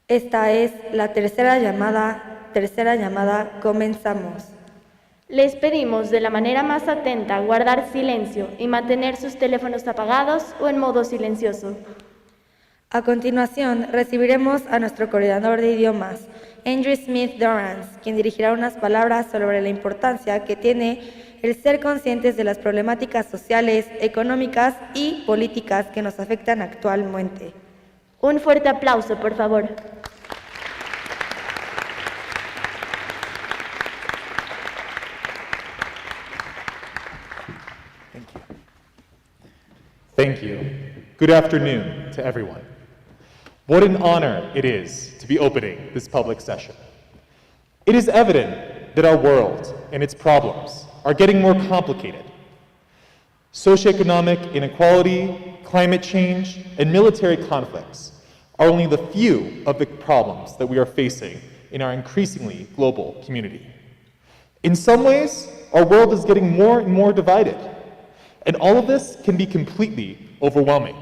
Esta es la tercera llamada, comenzamos. Les pedimos de la manera más atenta guardar silencio y mantener sus teléfonos apagados o en modo silencioso. A continuación, recibiremos a nuestro coordinador de idiomas, Andrew Smith Dorrance, quien dirigirá unas palabras sobre la importancia que tiene el ser conscientes de las problemáticas sociales, económicas y políticas que nos afectan actualmente. Un fuerte aplauso, por favor. Thank you. Good afternoon to everyone. What an honor it is to be opening this public session. It is evident that our world and its problems are getting more complicated. Socioeconomic inequality, climate change, and military conflicts are only the few of the problems that we are facing in our increasingly global community. In some ways, our world is getting more and more divided, and all of this can be completely overwhelming.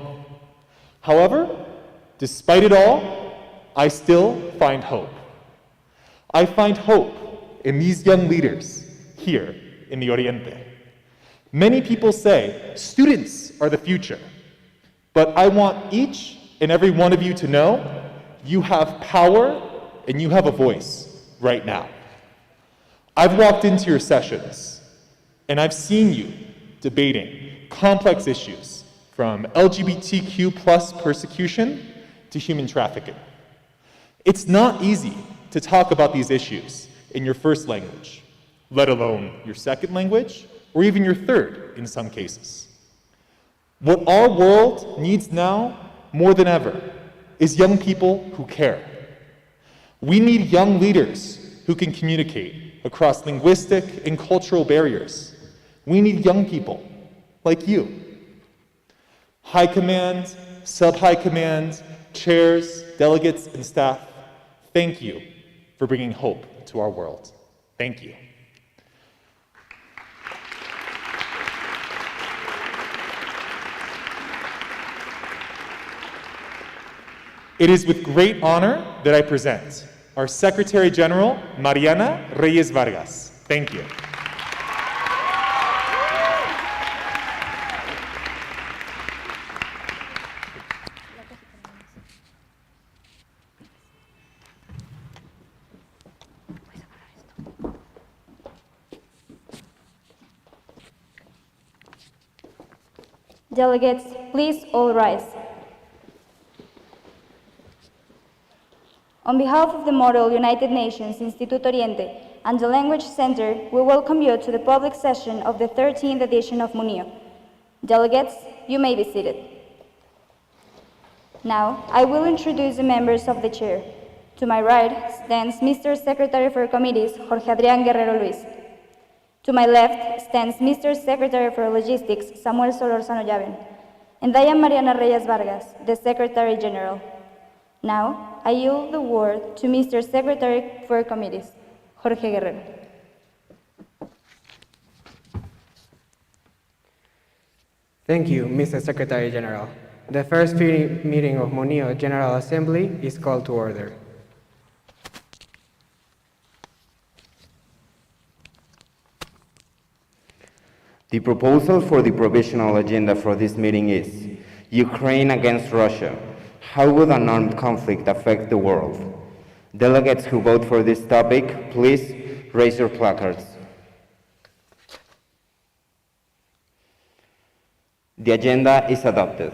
However, despite it all, I still find hope. I find hope in these young leaders here in the Oriente. Many people say students are the future, but I want each and every one of you to know you have power and you have a voice right now. I've walked into your sessions and I've seen you debating complex issues from LGBTQ plus persecution to human trafficking. It's not easy to talk about these issues in your first language, let alone your second language, or even your third in some cases. What our world needs now, more than ever, is young people who care. We need young leaders who can communicate across linguistic and cultural barriers. We need young people like you. High command, sub-high command, chairs, delegates, and staff, thank you for bringing hope to our world. Thank you. It is with great honor that I present our Secretary General, Mariana Reyes Vargas. Thank you. Delegates, please all rise. On behalf of the Model United Nations Instituto Oriente and the Language Center, we welcome you to the public session of the 13th edition of MUNIO. Delegates, you may be seated. Now, I will introduce the members of the chair. To my right stands Mr. Secretary for Committees, Jorge Adrián Guerrero Luis. To my left stands Mr. Secretary for Logistics, Samuel Solorzano Llaven. And I am Mariana Reyes Vargas, the Secretary General. Now, I yield the word to Mr. Secretary for Committees, Jorge Guerrero. Thank you, Mr. Secretary General. The first meeting of MUNIO General Assembly is called to order. The proposal for the provisional agenda for this meeting is Ukraine against Russia. How would an armed conflict affect the world? Delegates who vote for this topic, please raise your placards. The agenda is adopted.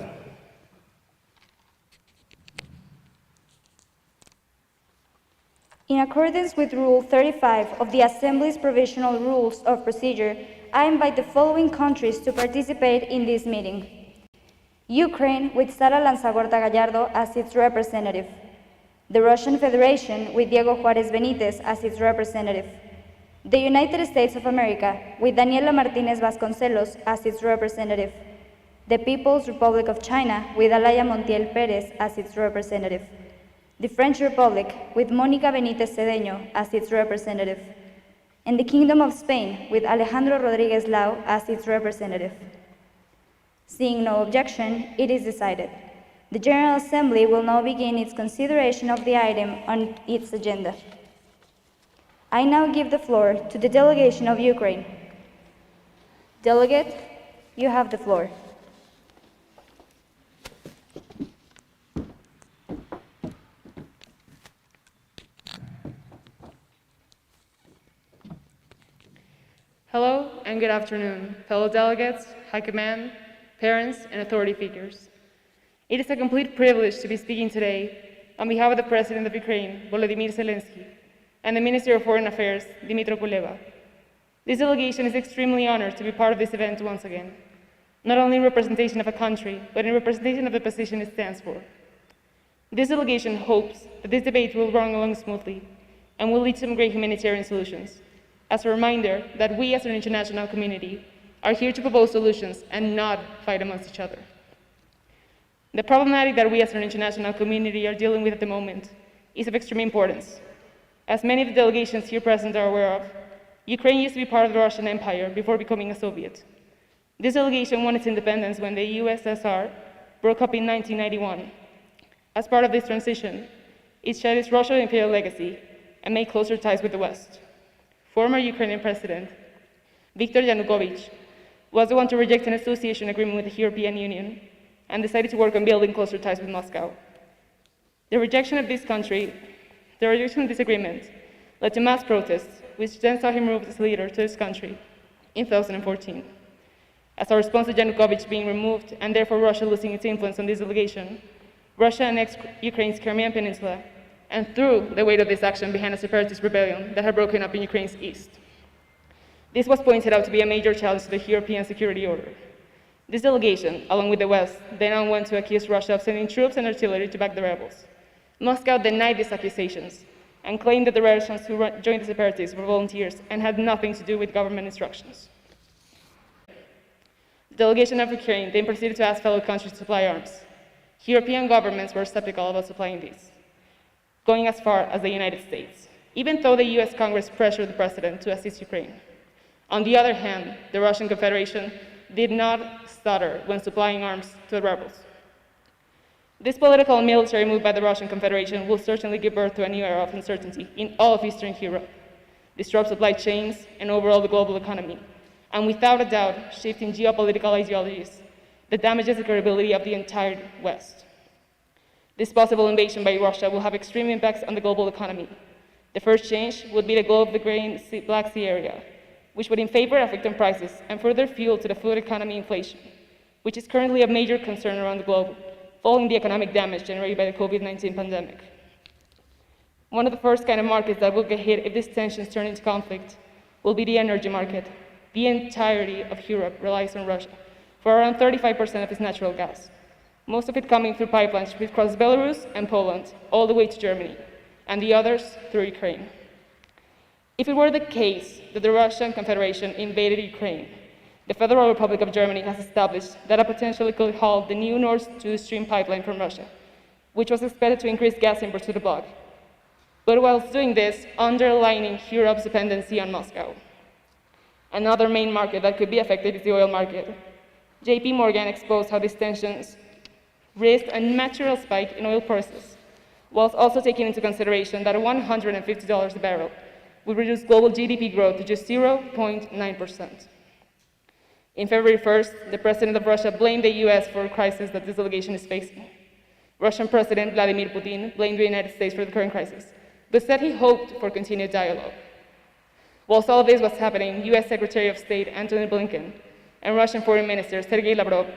In accordance with Rule 35 of the Assembly's Provisional Rules of Procedure, I invite the following countries to participate in this meeting. Ukraine, with Sara Lanzagorta Gallardo as its representative. The Russian Federation, with Diego Juárez Benítez as its representative. The United States of America, with Daniela Martínez Vasconcelos as its representative. The People's Republic of China, with Alaya Montiel Pérez as its representative. The French Republic, with Mónica Benítez Cedeño as its representative. And the Kingdom of Spain, with Alejandro Rodríguez Lau as its representative. Seeing no objection, it is decided. The General Assembly will now begin its consideration of the item on its agenda. I now give the floor to the delegation of Ukraine. Delegate, you have the floor. Hello and good afternoon, fellow delegates, High Command, parents, and authority figures. It is a complete privilege to be speaking today on behalf of the President of Ukraine, Volodymyr Zelensky, and the Minister of Foreign Affairs, Dmytro Kuleba. This delegation is extremely honored to be part of this event once again, not only in representation of a country, but in representation of the position it stands for. This delegation hopes that this debate will run along smoothly and will lead to some great humanitarian solutions. As a reminder that we as an international community are here to propose solutions and not fight amongst each other. The problematic that we as an international community are dealing with at the moment is of extreme importance. As many of the delegations here present are aware of, Ukraine used to be part of the Russian Empire before becoming a Soviet. This delegation won its independence when the USSR broke up in 1991. As part of this transition, it shed its Russian imperial legacy and made closer ties with the West. Former Ukrainian President Viktor Yanukovych was the one to reject an association agreement with the European Union and decided to work on building closer ties with Moscow. The rejection of this agreement led to mass protests, which then saw him removed as leader to this country in 2014. As a response to Yanukovych being removed and therefore Russia losing its influence on this delegation, Russia annexed Ukraine's Crimean Peninsula and threw the weight of this action behind a separatist rebellion that had broken up in Ukraine's east. This was pointed out to be a major challenge to the European security order. This delegation, along with the West, then went to accuse Russia of sending troops and artillery to back the rebels. Moscow denied these accusations and claimed that the Russians who joined the separatists were volunteers and had nothing to do with government instructions. The delegation of Ukraine then proceeded to ask fellow countries to supply arms. European governments were skeptical about supplying these, going as far as the United States, even though the US Congress pressured the president to assist Ukraine. On the other hand, the Russian Confederation did not stutter when supplying arms to the rebels. This political and military move by the Russian Confederation will certainly give birth to a new era of uncertainty in all of Eastern Europe, disrupt supply chains and overall the global economy, and without a doubt, shifting geopolitical ideologies that damages the credibility of the entire West. This possible invasion by Russia will have extreme impacts on the global economy. The first change would be the glow of the Black Sea area, which would in favor affect on prices and further fuel to the food economy inflation, which is currently a major concern around the globe, following the economic damage generated by the COVID-19 pandemic. One of the first kind of markets that will get hit if these tensions turn into conflict will be the energy market. The entirety of Europe relies on Russia for around 35% of its natural gas, most of it coming through pipelines which cross Belarus and Poland all the way to Germany, and the others through Ukraine. If it were the case that the Russian Confederation invaded Ukraine, the Federal Republic of Germany has established that it potentially could halt the new Nord Stream pipeline from Russia, which was expected to increase gas imports to the bloc, but whilst doing this, underlining Europe's dependency on Moscow. Another main market that could be affected is the oil market. JP Morgan exposed how these tensions risked a natural spike in oil prices, whilst also taking into consideration that $150 a barrel would reduce global GDP growth to just 0.9%. In February 1st, the president of Russia blamed the US for a crisis that this delegation is facing. Russian President Vladimir Putin blamed the United States for the current crisis, but said he hoped for continued dialogue. Whilst all of this was happening, US Secretary of State Antony Blinken and Russian Foreign Minister Sergei Lavrov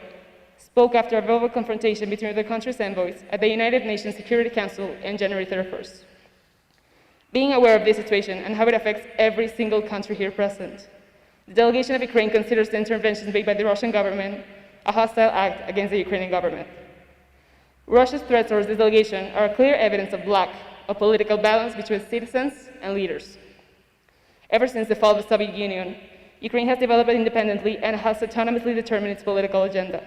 spoke after a verbal confrontation between the country's envoys at the United Nations Security Council on January 31st. Being aware of this situation and how it affects every single country here present, the delegation of Ukraine considers the interventions made by the Russian government a hostile act against the Ukrainian government. Russia's threats towards this delegation are clear evidence of lack of political balance between citizens and leaders. Ever since the fall of the Soviet Union, Ukraine has developed independently and has autonomously determined its political agenda.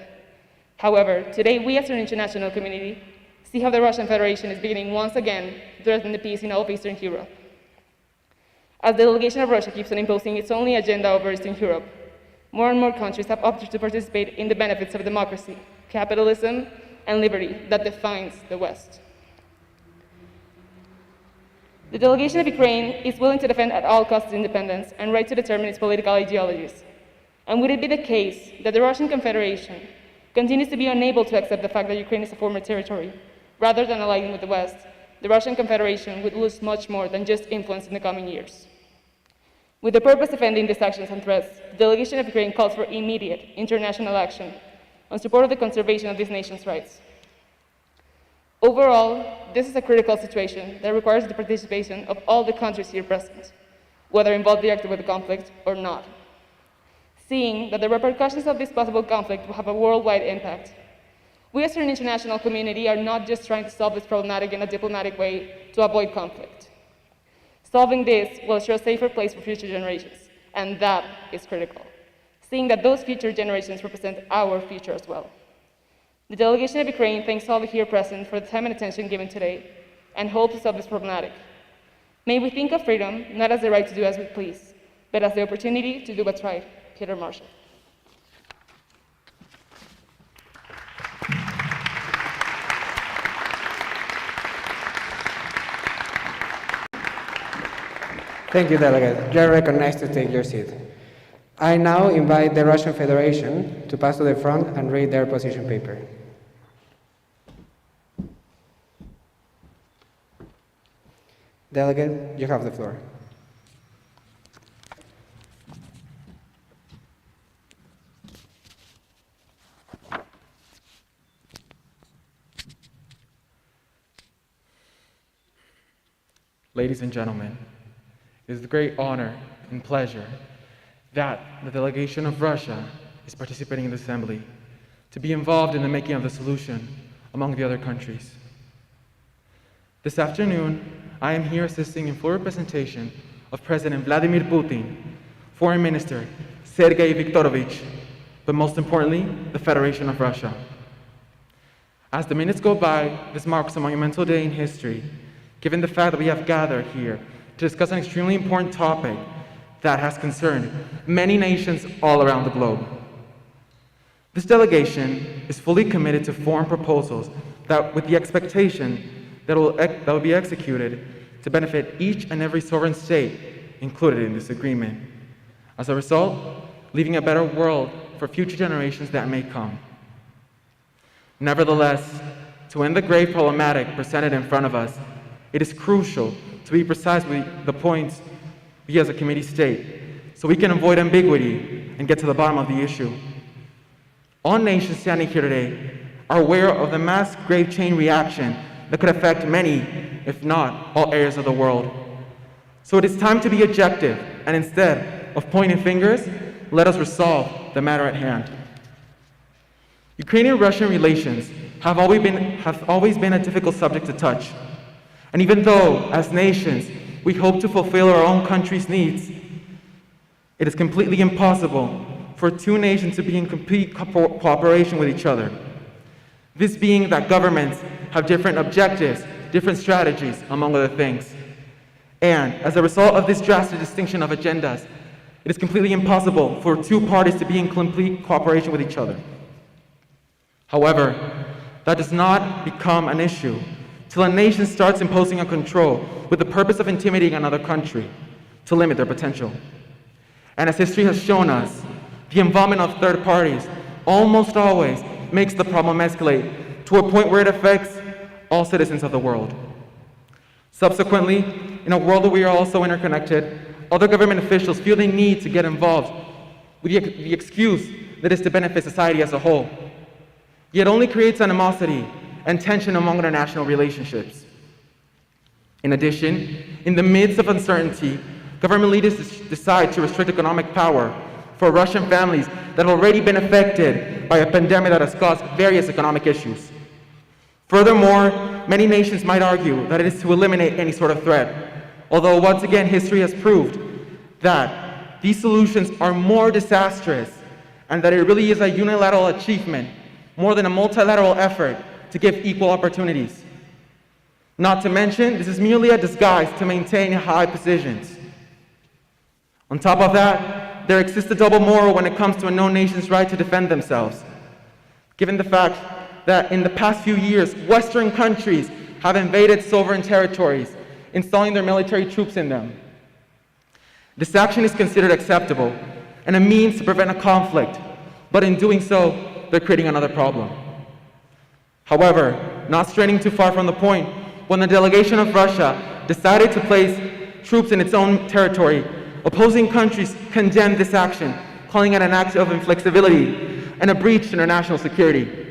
However, today we as an international community see how the Russian Federation is beginning once again to threaten the peace in all of Eastern Europe. As the delegation of Russia keeps on imposing its own agenda over Eastern Europe, more and more countries have opted to participate in the benefits of democracy, capitalism, and liberty that defines the West. The delegation of Ukraine is willing to defend at all costs its independence and right to determine its political ideologies. And would it be the case that the Russian Confederation continues to be unable to accept the fact that Ukraine is a former territory, rather than aligning with the West, the Russian Confederation would lose much more than just influence in the coming years. With the purpose of ending these actions and threats, the delegation of Ukraine calls for immediate international action on support of the conservation of this nation's rights. Overall, this is a critical situation that requires the participation of all the countries here present, whether involved directly with the conflict or not. Seeing that the repercussions of this possible conflict will have a worldwide impact, we as an international community are not just trying to solve this problematic in a diplomatic way to avoid conflict. Solving this will ensure a safer place for future generations, and that is critical, seeing that those future generations represent our future as well. The delegation of Ukraine thanks all the here present for the time and attention given today, and hopes to solve this problematic. May we think of freedom not as the right to do as we please, but as the opportunity to do what's right. Peter Marshall. Thank you, Delegate. You are recognized to take your seat. I now invite the Russian Federation to pass to the front and read their position paper. Delegate, you have the floor. Ladies and gentlemen, it is a great honor and pleasure that the delegation of Russia is participating in the Assembly to be involved in the making of the solution among the other countries. This afternoon, I am here assisting in full representation of President Vladimir Putin, Foreign Minister Sergei Viktorovich, but most importantly, the Federation of Russia. As the minutes go by, this marks a monumental day in history, given the fact that we have gathered here to discuss an extremely important topic that has concerned many nations all around the globe. This delegation is fully committed to foreign proposals that, with the expectation that will be executed to benefit each and every sovereign state included in this agreement. As a result, leaving a better world for future generations that may come. Nevertheless, to end the grave problematic presented in front of us, it is crucial to be precise with the points we as a committee state, so we can avoid ambiguity and get to the bottom of the issue. All nations standing here today are aware of the mass grave chain reaction that could affect many, if not all areas of the world. So it is time to be objective, and instead of pointing fingers, let us resolve the matter at hand. Ukrainian-Russian relations have always been a difficult subject to touch. And even though, as nations, we hope to fulfill our own country's needs, it is completely impossible for two nations to be in complete cooperation with each other. This being that governments have different objectives, different strategies, among other things. And as a result of this drastic distinction of agendas, it is completely impossible for two parties to be in complete cooperation with each other. However, that does not become an issue till a nation starts imposing a control with the purpose of intimidating another country to limit their potential. And as history has shown us, the involvement of third parties almost always makes the problem escalate to a point where it affects all citizens of the world. Subsequently, in a world where we are also interconnected, other government officials feel they need to get involved with the excuse that is to benefit society as a whole. Yet only creates animosity and tension among international relationships. In addition, in the midst of uncertainty, government leaders decide to restrict economic power for Russian families that have already been affected by a pandemic that has caused various economic issues. Furthermore, many nations might argue that it is to eliminate any sort of threat, although once again history has proved that these solutions are more disastrous and that it really is a unilateral achievement more than a multilateral effort to give equal opportunities. Not to mention, this is merely a disguise to maintain high positions. On top of that, there exists a double moral when it comes to a known nation's right to defend themselves. Given the fact that in the past few years, Western countries have invaded sovereign territories, installing their military troops in them. This action is considered acceptable and a means to prevent a conflict, but in doing so, they're creating another problem. However, not straying too far from the point, when the delegation of Russia decided to place troops in its own territory, opposing countries condemned this action, calling it an act of inflexibility and a breach to international security.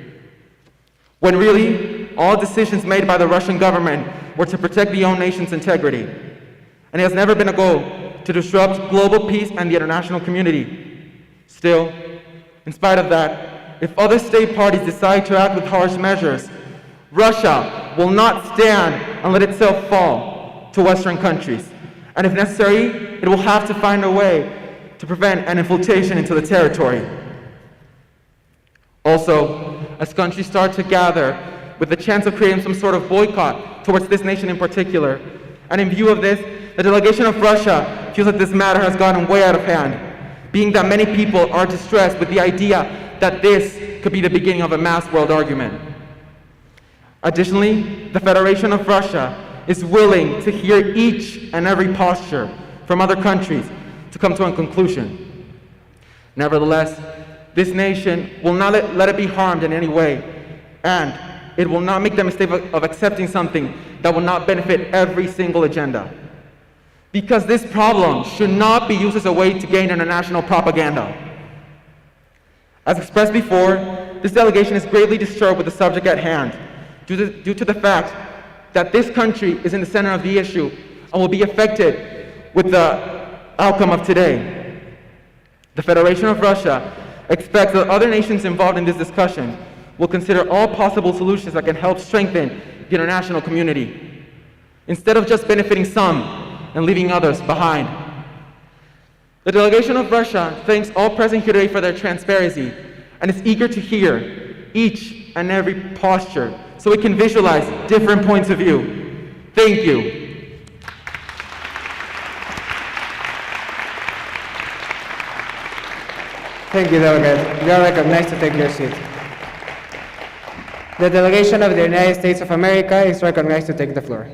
When really, all decisions made by the Russian government were to protect the own nation's integrity. And it has never been a goal to disrupt global peace and the international community. Still, in spite of that, if other state parties decide to act with harsh measures, Russia will not stand and let itself fall to Western countries. And if necessary, it will have to find a way to prevent an infiltration into the territory. Also, as countries start to gather with the chance of creating some sort of boycott towards this nation in particular, and in view of this, the delegation of Russia feels that this matter has gotten way out of hand, being that many people are distressed with the idea that this could be the beginning of a mass world argument. Additionally, the Federation of Russia is willing to hear each and every posture from other countries to come to a conclusion. Nevertheless, this nation will not let it be harmed in any way, and it will not make the mistake of accepting something that will not benefit every single agenda. Because this problem should not be used as a way to gain international propaganda. As expressed before, this delegation is greatly disturbed with the subject at hand, due to the fact that this country is in the center of the issue and will be affected with the outcome of today. The Federation of Russia expects that other nations involved in this discussion will consider all possible solutions that can help strengthen the international community, instead of just benefiting some and leaving others behind. The delegation of Russia thanks all present here today for their transparency and is eager to hear each and every posture so we can visualize different points of view. Thank you. Thank you, Delegate. You are recognized to take your seat. The delegation of the United States of America is recognized to take the floor.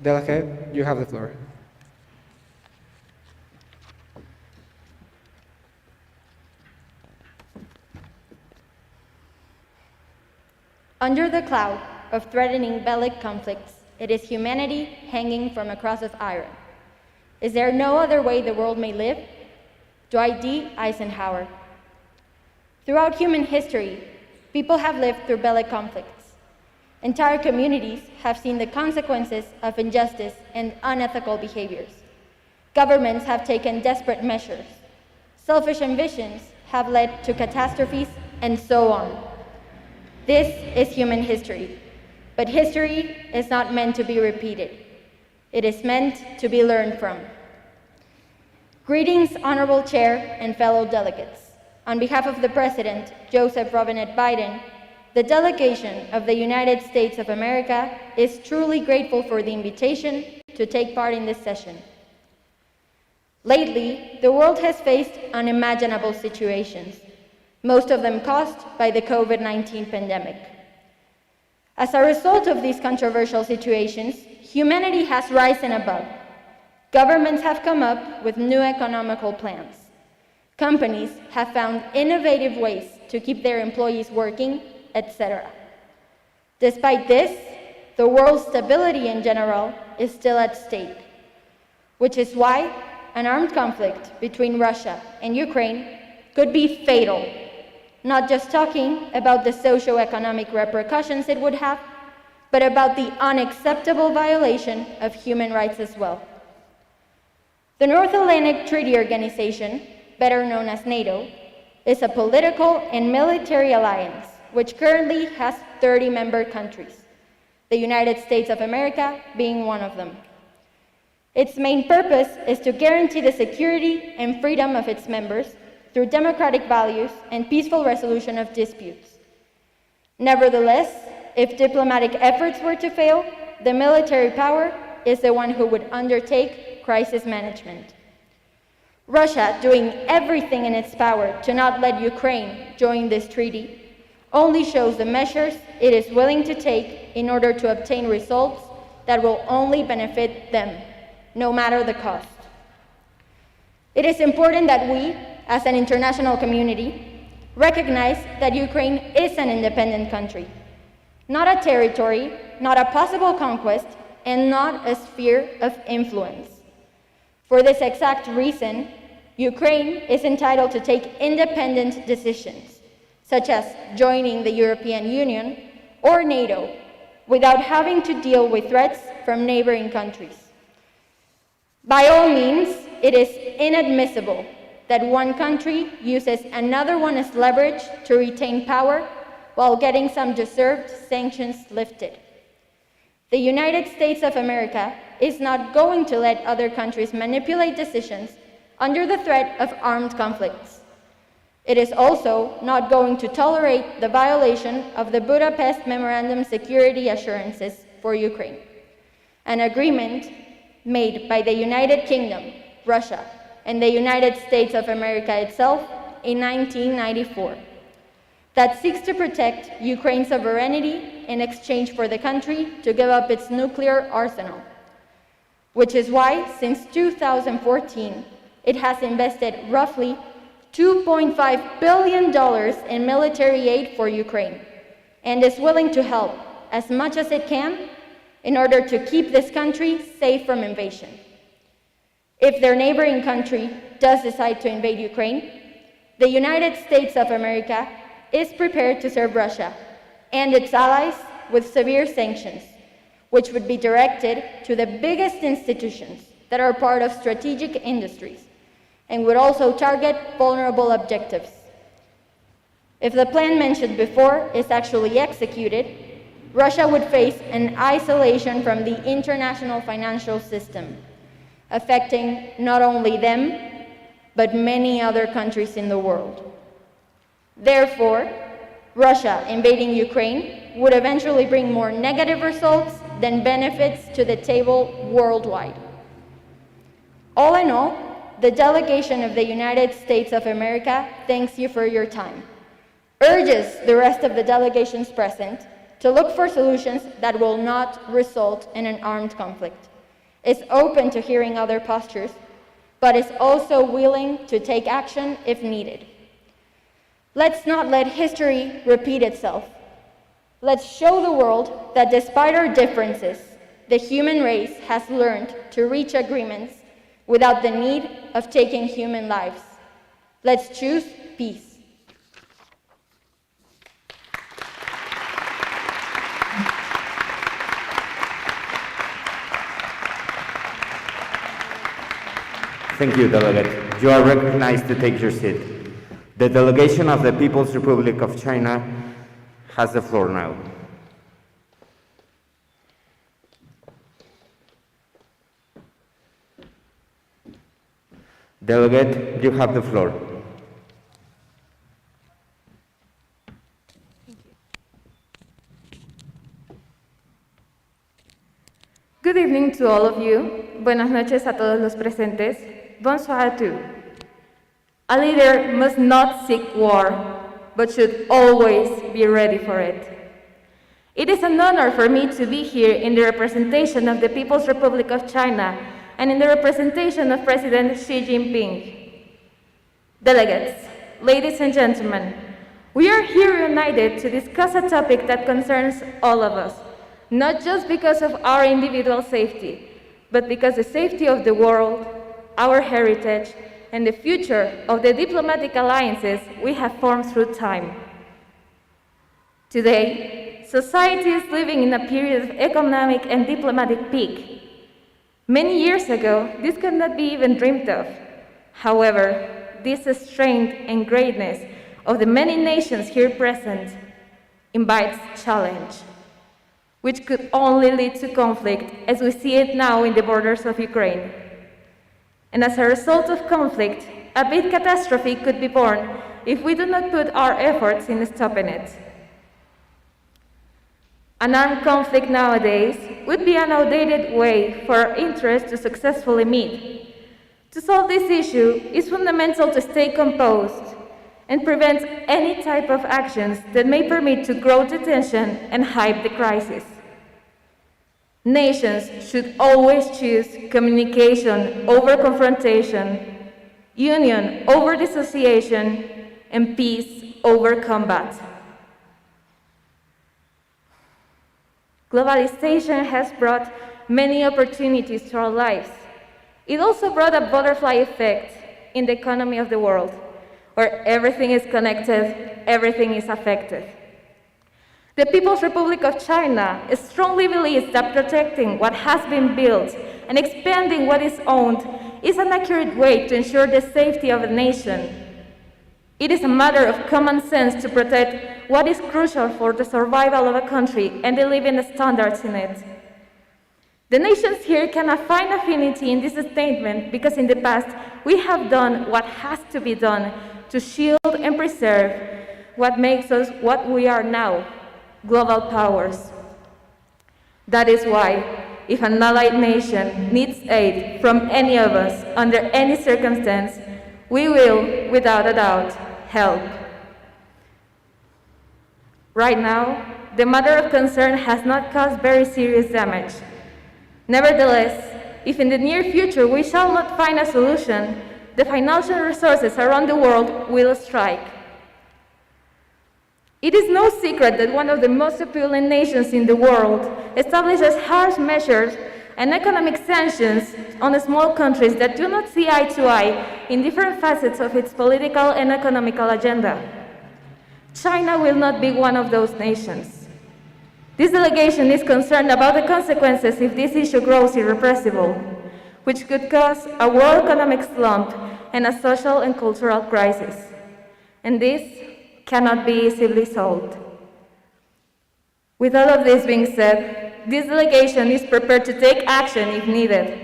Delegate, you have the floor. Under the cloud of threatening bellic conflicts, it is humanity hanging from a cross of iron. Is there no other way the world may live? Dwight D. Eisenhower. Throughout human history, people have lived through bellic conflicts. Entire communities have seen the consequences of injustice and unethical behaviors. Governments have taken desperate measures. Selfish ambitions have led to catastrophes, and so on. This is human history, but history is not meant to be repeated. It is meant to be learned from. Greetings, Honorable Chair and fellow delegates. On behalf of the President, Joseph Robinette Biden, the delegation of the United States of America is truly grateful for the invitation to take part in this session. Lately, the world has faced unimaginable situations, most of them caused by the COVID-19 pandemic. As a result of these controversial situations, humanity has risen above. Governments have come up with new economical plans. Companies have found innovative ways to keep their employees working, etc. Despite this, the world's stability in general is still at stake, which is why an armed conflict between Russia and Ukraine could be fatal, not just talking about the socio-economic repercussions it would have, but about the unacceptable violation of human rights as well. The North Atlantic Treaty Organization, better known as NATO, is a political and military alliance which currently has 30 member countries, the United States of America being one of them. Its main purpose is to guarantee the security and freedom of its members through democratic values and peaceful resolution of disputes. Nevertheless, if diplomatic efforts were to fail, the military power is the one who would undertake crisis management. Russia doing everything in its power to not let Ukraine join this treaty only shows the measures it is willing to take in order to obtain results that will only benefit them, no matter the cost. It is important that we, as an international community, recognize that Ukraine is an independent country, not a territory, not a possible conquest, and not a sphere of influence. For this exact reason, Ukraine is entitled to take independent decisions, such as joining the European Union or NATO, without having to deal with threats from neighboring countries. By all means, it is inadmissible that one country uses another one as leverage to retain power while getting some deserved sanctions lifted. The United States of America is not going to let other countries manipulate decisions under the threat of armed conflicts. It is also not going to tolerate the violation of the Budapest Memorandum security assurances for Ukraine, an agreement made by the United Kingdom, Russia, and the United States of America itself in 1994, that seeks to protect Ukraine's sovereignty in exchange for the country to give up its nuclear arsenal, which is why, since 2014, it has invested roughly $2.5 billion in military aid for Ukraine, and is willing to help as much as it can in order to keep this country safe from invasion. If their neighboring country does decide to invade Ukraine, the United States of America is prepared to serve Russia and its allies with severe sanctions, which would be directed to the biggest institutions that are part of strategic industries, and would also target vulnerable objectives. If the plan mentioned before is actually executed, Russia would face an isolation from the international financial system, affecting not only them, but many other countries in the world. Therefore, Russia invading Ukraine would eventually bring more negative results than benefits to the table worldwide. All in all, the delegation of the United States of America thanks you for your time, urges the rest of the delegations present to look for solutions that will not result in an armed conflict, is open to hearing other postures, but is also willing to take action if needed. Let's not let history repeat itself. Let's show the world that despite our differences, the human race has learned to reach agreements without the need of taking human lives. Let's choose peace. Thank you, Delegate. You are recognized to take your seat. The delegation of the People's Republic of China has the floor now. Delegate, you have the floor. Good evening to all of you. Buenas noches a todos los presentes. Bonsoir à tous. A leader must not seek war, but should always be ready for it. It is an honor for me to be here in the representation of the People's Republic of China and in the representation of President Xi Jinping. Delegates, ladies and gentlemen, we are here united to discuss a topic that concerns all of us, not just because of our individual safety, but because the safety of the world, our heritage, and the future of the diplomatic alliances we have formed through time. Today, society is living in a period of economic and diplomatic peak. Many years ago, this could not be even dreamed of. However, this strength and greatness of the many nations here present invites challenge, which could only lead to conflict as we see it now in the borders of Ukraine. And as a result of conflict, a big catastrophe could be born if we do not put our efforts in stopping it. An armed conflict nowadays would be an outdated way for our interests to successfully meet. To solve this issue, it's fundamental to stay composed and prevent any type of actions that may permit to grow the tension and hype the crisis. Nations should always choose communication over confrontation, union over dissociation, and peace over combat. Globalization has brought many opportunities to our lives. It also brought a butterfly effect in the economy of the world, where everything is connected, everything is affected. The People's Republic of China strongly believes that protecting what has been built and expanding what is owned is an accurate way to ensure the safety of a nation. It is a matter of common sense to protect what is crucial for the survival of a country and the living standards in it. The nations here can find affinity in this statement because in the past we have done what has to be done to shield and preserve what makes us what we are now, global powers. That is why, if an allied nation needs aid from any of us under any circumstance, we will, without a doubt, help. Right now, the matter of concern has not caused very serious damage. Nevertheless, if in the near future we shall not find a solution, the financial resources around the world will strike. It is no secret that one of the most opulent nations in the world establishes harsh measures and economic sanctions on the small countries that do not see eye to eye in different facets of its political and economical agenda. China will not be one of those nations. This delegation is concerned about the consequences if this issue grows irrepressible, which could cause a world economic slump and a social and cultural crisis. And this cannot be easily solved. With all of this being said, this delegation is prepared to take action if needed,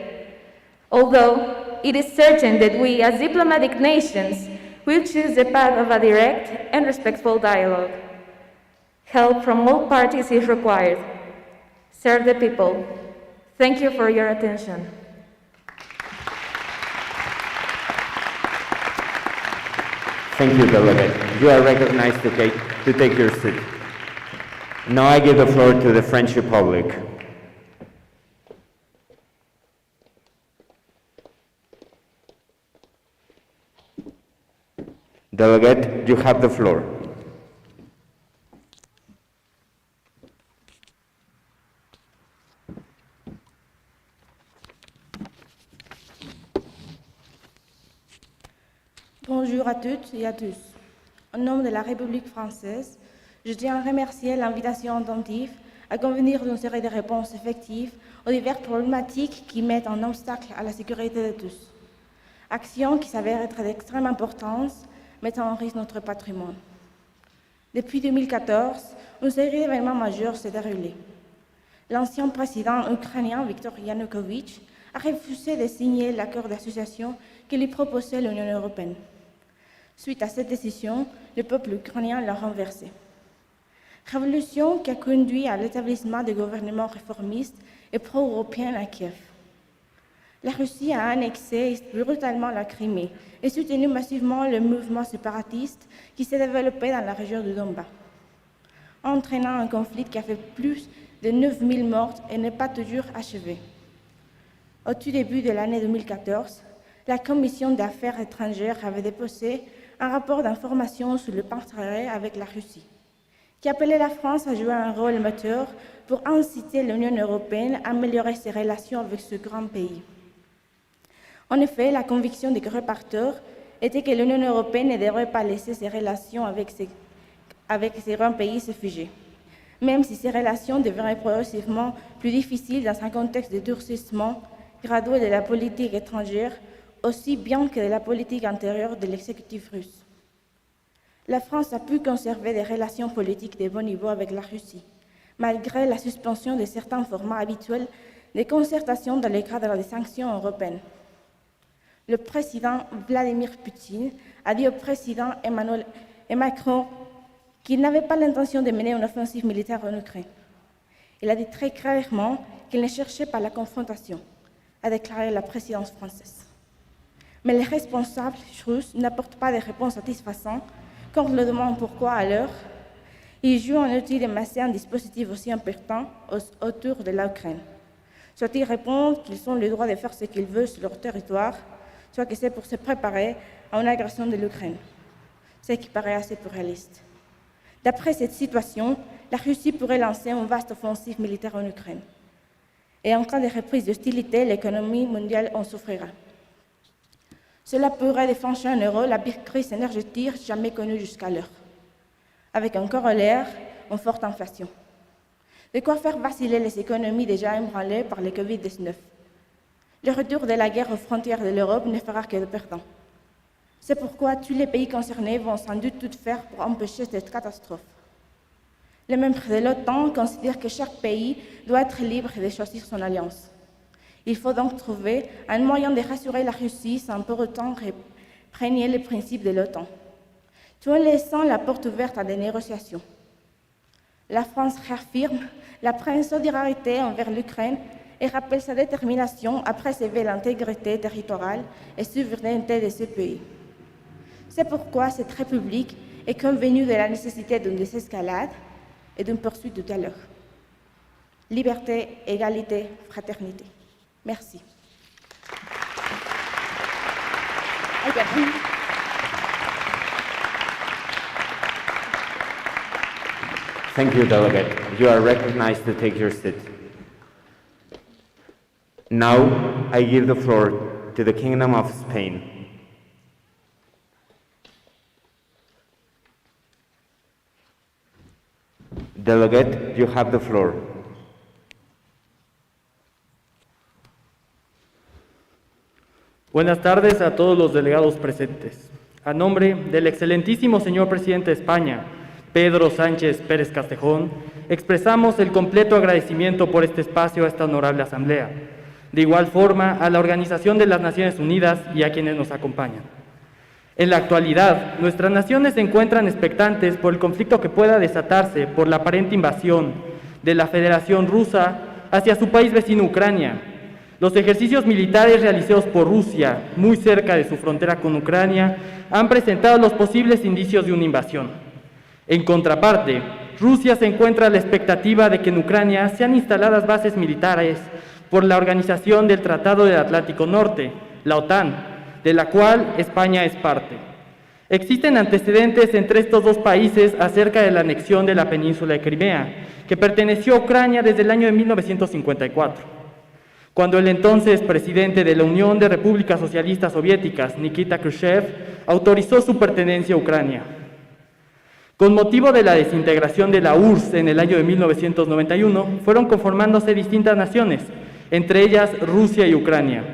although it is certain that we, as diplomatic nations, will choose the path of a direct and respectful dialogue. Help from all parties is required. Serve the people. Thank you for your attention. Thank you, Delegate. You are recognized to take your seat. Now I give the floor to the French Republic. Delegate, you have the floor. Bonjour à toutes et à tous. Au nom de la République française, je tiens à remercier l'invitation attentive à convenir d'une série de réponses effectives aux diverses problématiques qui mettent un obstacle à la sécurité de tous. Actions qui s'avèrent être d'extrême importance, mettant en risque notre patrimoine. Depuis 2014, une série d'événements majeurs s'est déroulée. L'ancien président ukrainien Viktor Yanukovych a refusé de signer l'accord d'association que lui proposait l'Union européenne. Suite à cette décision, le peuple ukrainien l'a renversé. Révolution qui a conduit à l'établissement de gouvernements réformistes et pro-européens à Kiev. La Russie a annexé brutalement la Crimée et soutenu massivement le mouvement séparatiste qui s'est développé dans la région du Donbass, entraînant un conflit qui a fait plus de 9000 morts et n'est pas toujours achevé. Au tout début de l'année 2014, la Commission d'affaires étrangères avait déposé un rapport d'information sur le partenariat avec la Russie, qui appelait la France à jouer un rôle moteur pour inciter l'Union européenne à améliorer ses relations avec ce grand pays. En effet, la conviction des répartiteurs était que l'Union européenne ne devrait pas laisser ses relations avec ces grands pays se figer, même si ces relations deviendraient progressivement plus difficiles dans un contexte de durcissement graduel de la politique étrangère, aussi bien que de la politique intérieure de l'exécutif russe. La France a pu conserver des relations politiques de bon niveau avec la Russie, malgré la suspension de certains formats habituels de concertation dans le cadre des sanctions européennes. Le président Vladimir Poutine a dit au président Emmanuel Macron qu'il n'avait pas l'intention de mener une offensive militaire en Ukraine. Il a dit très clairement qu'il ne cherchait pas la confrontation, a déclaré la présidence française. Mais les responsables russes n'apportent pas de réponses satisfaisantes quand on leur demande pourquoi alors. Ils jouent un outil de masser un dispositif aussi important autour de l'Ukraine. Soit ils répondent qu'ils ont le droit de faire ce qu'ils veulent sur leur territoire, soit que c'est pour se préparer à une agression de l'Ukraine, ce qui paraît assez peu réaliste. D'après cette situation, la Russie pourrait lancer une vaste offensive militaire en Ukraine. Et en cas de reprise d'hostilité, l'économie mondiale en souffrira. Cela pourrait déclencher en Europe la pire crise énergétique jamais connue jusqu'alors, avec un corollaire, une forte inflation. De quoi faire vaciller les économies déjà ébranlées par le Covid-19. Le retour de la guerre aux frontières de l'Europe ne fera que de perdants. C'est pourquoi tous les pays concernés vont sans doute tout faire pour empêcher cette catastrophe. Les membres de l'OTAN considèrent que chaque pays doit être libre de choisir son alliance. Il faut donc trouver un moyen de rassurer la Russie sans pour autant renier les principes de l'OTAN, tout en laissant la porte ouverte à des négociations. La France réaffirme la pleine solidarité envers l'Ukraine et rappelle sa détermination à préserver l'intégrité territoriale et souveraineté de ce pays. C'est pourquoi cette République est convenue de la nécessité d'une désescalade et d'une poursuite du dialogue. Liberté, égalité, fraternité. Merci. Thank you, Delegate. You are recognized to take your seat. Now, I give the floor to the Kingdom of Spain. Delegate, you have the floor. Buenas tardes a todos los delegados presentes. A nombre del excelentísimo señor presidente de España, Pedro Sánchez Pérez Castejón, expresamos el completo agradecimiento por este espacio a esta honorable asamblea. De igual forma, a la Organización de las Naciones Unidas y a quienes nos acompañan. En la actualidad, nuestras naciones se encuentran expectantes por el conflicto que pueda desatarse por la aparente invasión de la Federación Rusa hacia su país vecino Ucrania. Los ejercicios militares realizados por Rusia, muy cerca de su frontera con Ucrania, han presentado los posibles indicios de una invasión. En contraparte, Rusia se encuentra a la expectativa de que en Ucrania sean instaladas bases militares por la Organización del Tratado del Atlántico Norte, la OTAN, de la cual España es parte. Existen antecedentes entre estos dos países acerca de la anexión de la península de Crimea, que perteneció a Ucrania desde el año de 1954. Cuando el entonces presidente de la Unión de Repúblicas Socialistas Soviéticas, Nikita Khrushchev, autorizó su pertenencia a Ucrania. Con motivo de la desintegración de la URSS en el año de 1991, fueron conformándose distintas naciones, entre ellas Rusia y Ucrania.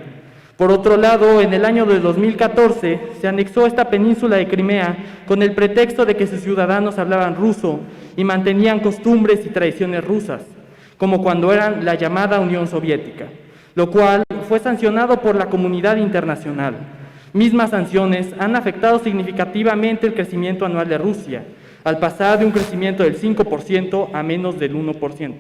Por otro lado, en el año de 2014 se anexó esta península de Crimea con el pretexto de que sus ciudadanos hablaban ruso y mantenían costumbres y tradiciones rusas, como cuando eran la llamada Unión Soviética, lo cual fue sancionado por la comunidad internacional. Mismas sanciones han afectado significativamente el crecimiento anual de Rusia, al pasar de un crecimiento del 5% a menos del 1%.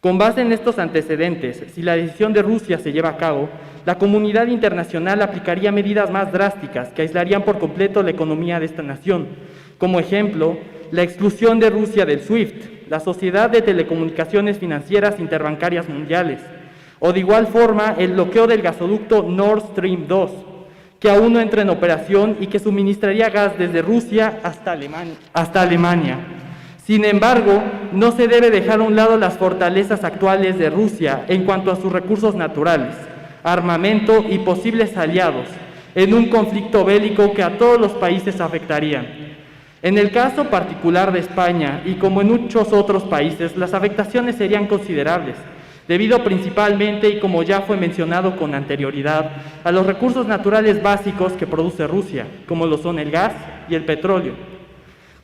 Con base en estos antecedentes, si la decisión de Rusia se lleva a cabo, la comunidad internacional aplicaría medidas más drásticas que aislarían por completo la economía de esta nación. Como ejemplo, la exclusión de Rusia del SWIFT, la Sociedad de Telecomunicaciones Financieras Interbancarias Mundiales, o de igual forma el bloqueo del gasoducto Nord Stream 2, que aún no entra en operación y que suministraría gas desde Rusia hasta Alemania. Sin embargo, no se debe dejar a un lado las fortalezas actuales de Rusia en cuanto a sus recursos naturales, armamento y posibles aliados, en un conflicto bélico que a todos los países afectaría. En el caso particular de España, y como en muchos otros países, las afectaciones serían considerables, debido principalmente, y como ya fue mencionado con anterioridad, a los recursos naturales básicos que produce Rusia, como lo son el gas y el petróleo.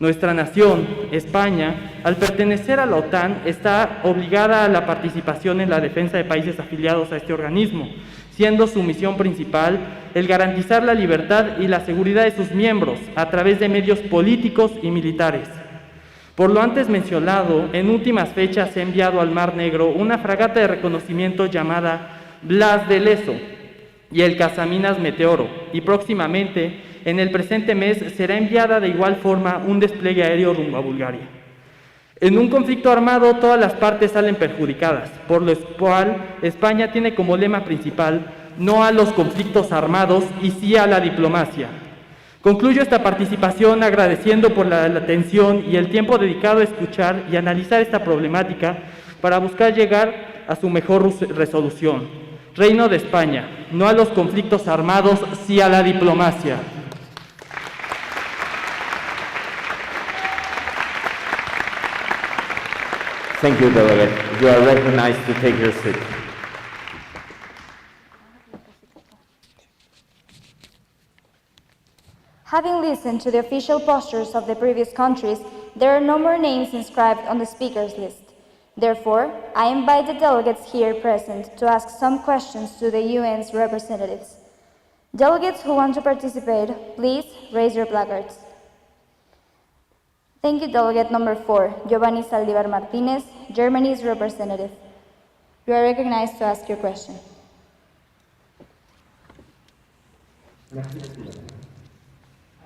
Nuestra nación, España, al pertenecer a la OTAN, está obligada a la participación en la defensa de países afiliados a este organismo, siendo su misión principal el garantizar la libertad y la seguridad de sus miembros a través de medios políticos y militares. Por lo antes mencionado, en últimas fechas se ha enviado al Mar Negro una fragata de reconocimiento llamada Blas de Lezo, y el cazaminas Meteoro, y próximamente, en el presente mes, será enviada de igual forma un despliegue aéreo rumbo a Bulgaria. En un conflicto armado, todas las partes salen perjudicadas, por lo cual España tiene como lema principal no a los conflictos armados y sí a la diplomacia. Concluyo esta participación agradeciendo por la atención y el tiempo dedicado a escuchar y analizar esta problemática para buscar llegar a su mejor resolución. Reino de España, no a los conflictos armados, sí a la diplomacia. Thank you, Delegate. You are recognized to take your seat. Having listened to the official postures of the previous countries, there are no more names inscribed on the speakers list. Therefore, I invite the delegates here present to ask some questions to the UN's representatives. Delegates who want to participate, please raise your placards. Thank you, Delegate number 4, Giovanni Saldivar Martinez, Germany's representative. You are recognized to ask your question.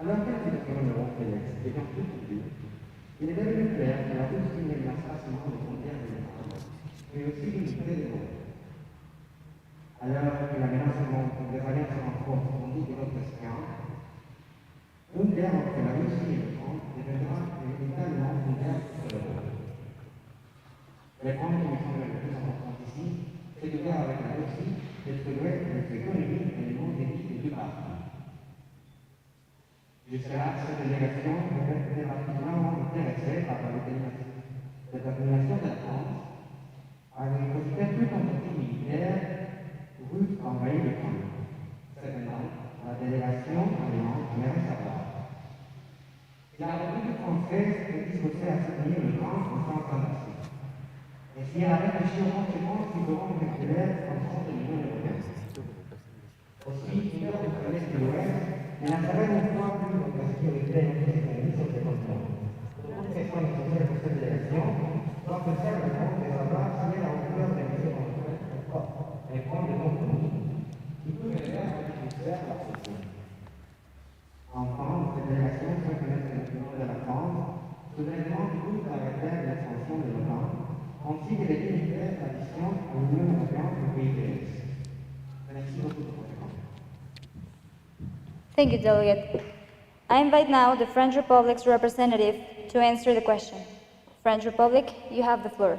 Alors qu'elle est devenue européenne et dans tout le pays, il est devenu clair que la Russie n'est pas seulement des frontières de l'Europe, mais aussi l'unité du monde. Alors que la menace monte, les alliances renforcent on dit que l'autre escale, une guerre entre la Russie et l'Europe deviendra inévitablement une guerre contre l'Europe. Le point qui me semble le plus important ici, c'est que guerre avec la Russie détruirait notre économie et le monde des vies de deux parties. Jusqu'à cette délégation était rapidement intéressée par la détermination de la France à une possible plus tentative militaire russe envahir l'Ukraine. Cependant, la délégation allemande aimerait savoir si la République française est disposée à soutenir l'Ukraine en temps d'annexion et si elle a réfléchi aux conséquences du gouvernement nucléaire en France de l'Union européenne. Aussi, une heure de l'Est de l'Ouest, mais la sarebbe un po' più la sécurité et sur ces continents. Toutes ces questions essentielles pour cette délégation doivent faire le monde de savoir si elle a hauteur des mesures contrôlées et prendre des compromis qui peuvent aider à satisfaire la pression. Enfin, cette délégation souhaite connaître l'opinion de la France sur l'élément qui pousse à arrêter l'expansion de l'OTAN, ainsi que les limiter l'addition à l'Union européenne du pays de l'Est. Merci beaucoup de votre attention. Thank you, Delegate. I invite now the French Republic's representative to answer the question. French Republic, you have the floor.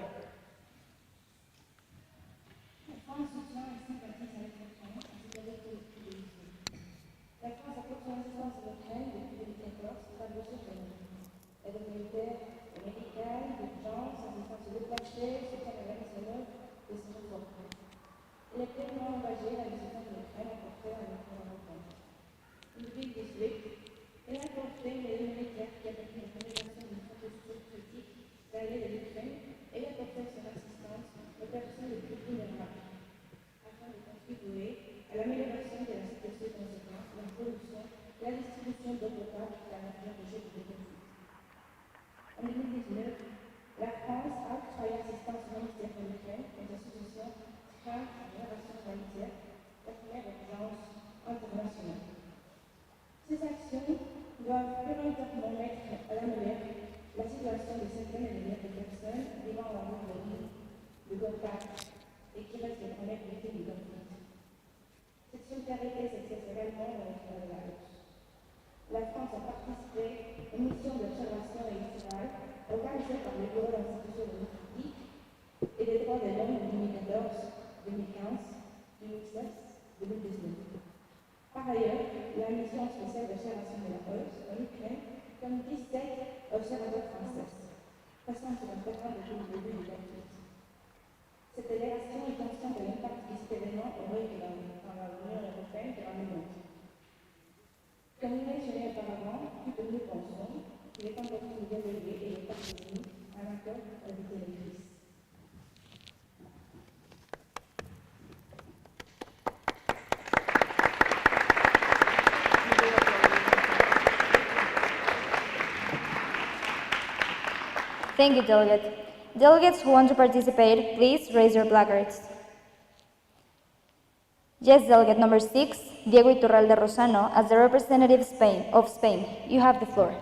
La France a participé aux missions d'observation électorale organisées par le Bureau d'institution démocratique et des droits de l'homme en 2014, 2015, 2016, 2019. Par ailleurs, la mission spéciale d'observation de la Russie en Ukraine comme 17 observateurs français, passant sur un terrain depuis le début du conflit. Cette délégation est consciente de l'impact que cet événement aurait dans l'Union européenne et dans le monde. Comme il est mentionné auparavant, tout comme nous pensons, il est important de dialoguer et de parvenir à un accord pour éviter les crises. Thank you, Delegate. Delegates who want to participate, please raise your placards. Yes, delegate number 6, Diego Iturralde Rosano, as the representative of Spain. You have the floor.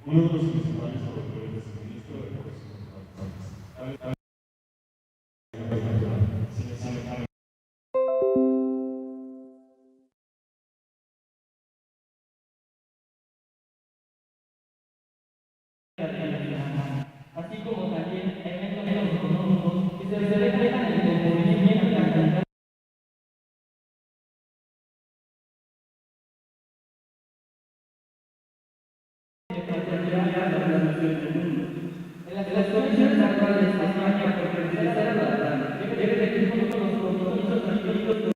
Uno de los principales proveedores de suministro de recursos naturales. Así como también elementos económicos que se reflejan en el descubrimiento de la calidad. En las condiciones actuales, España, por pertenecer a la OTAN, debe de cumplir con los compromisos adquiridos.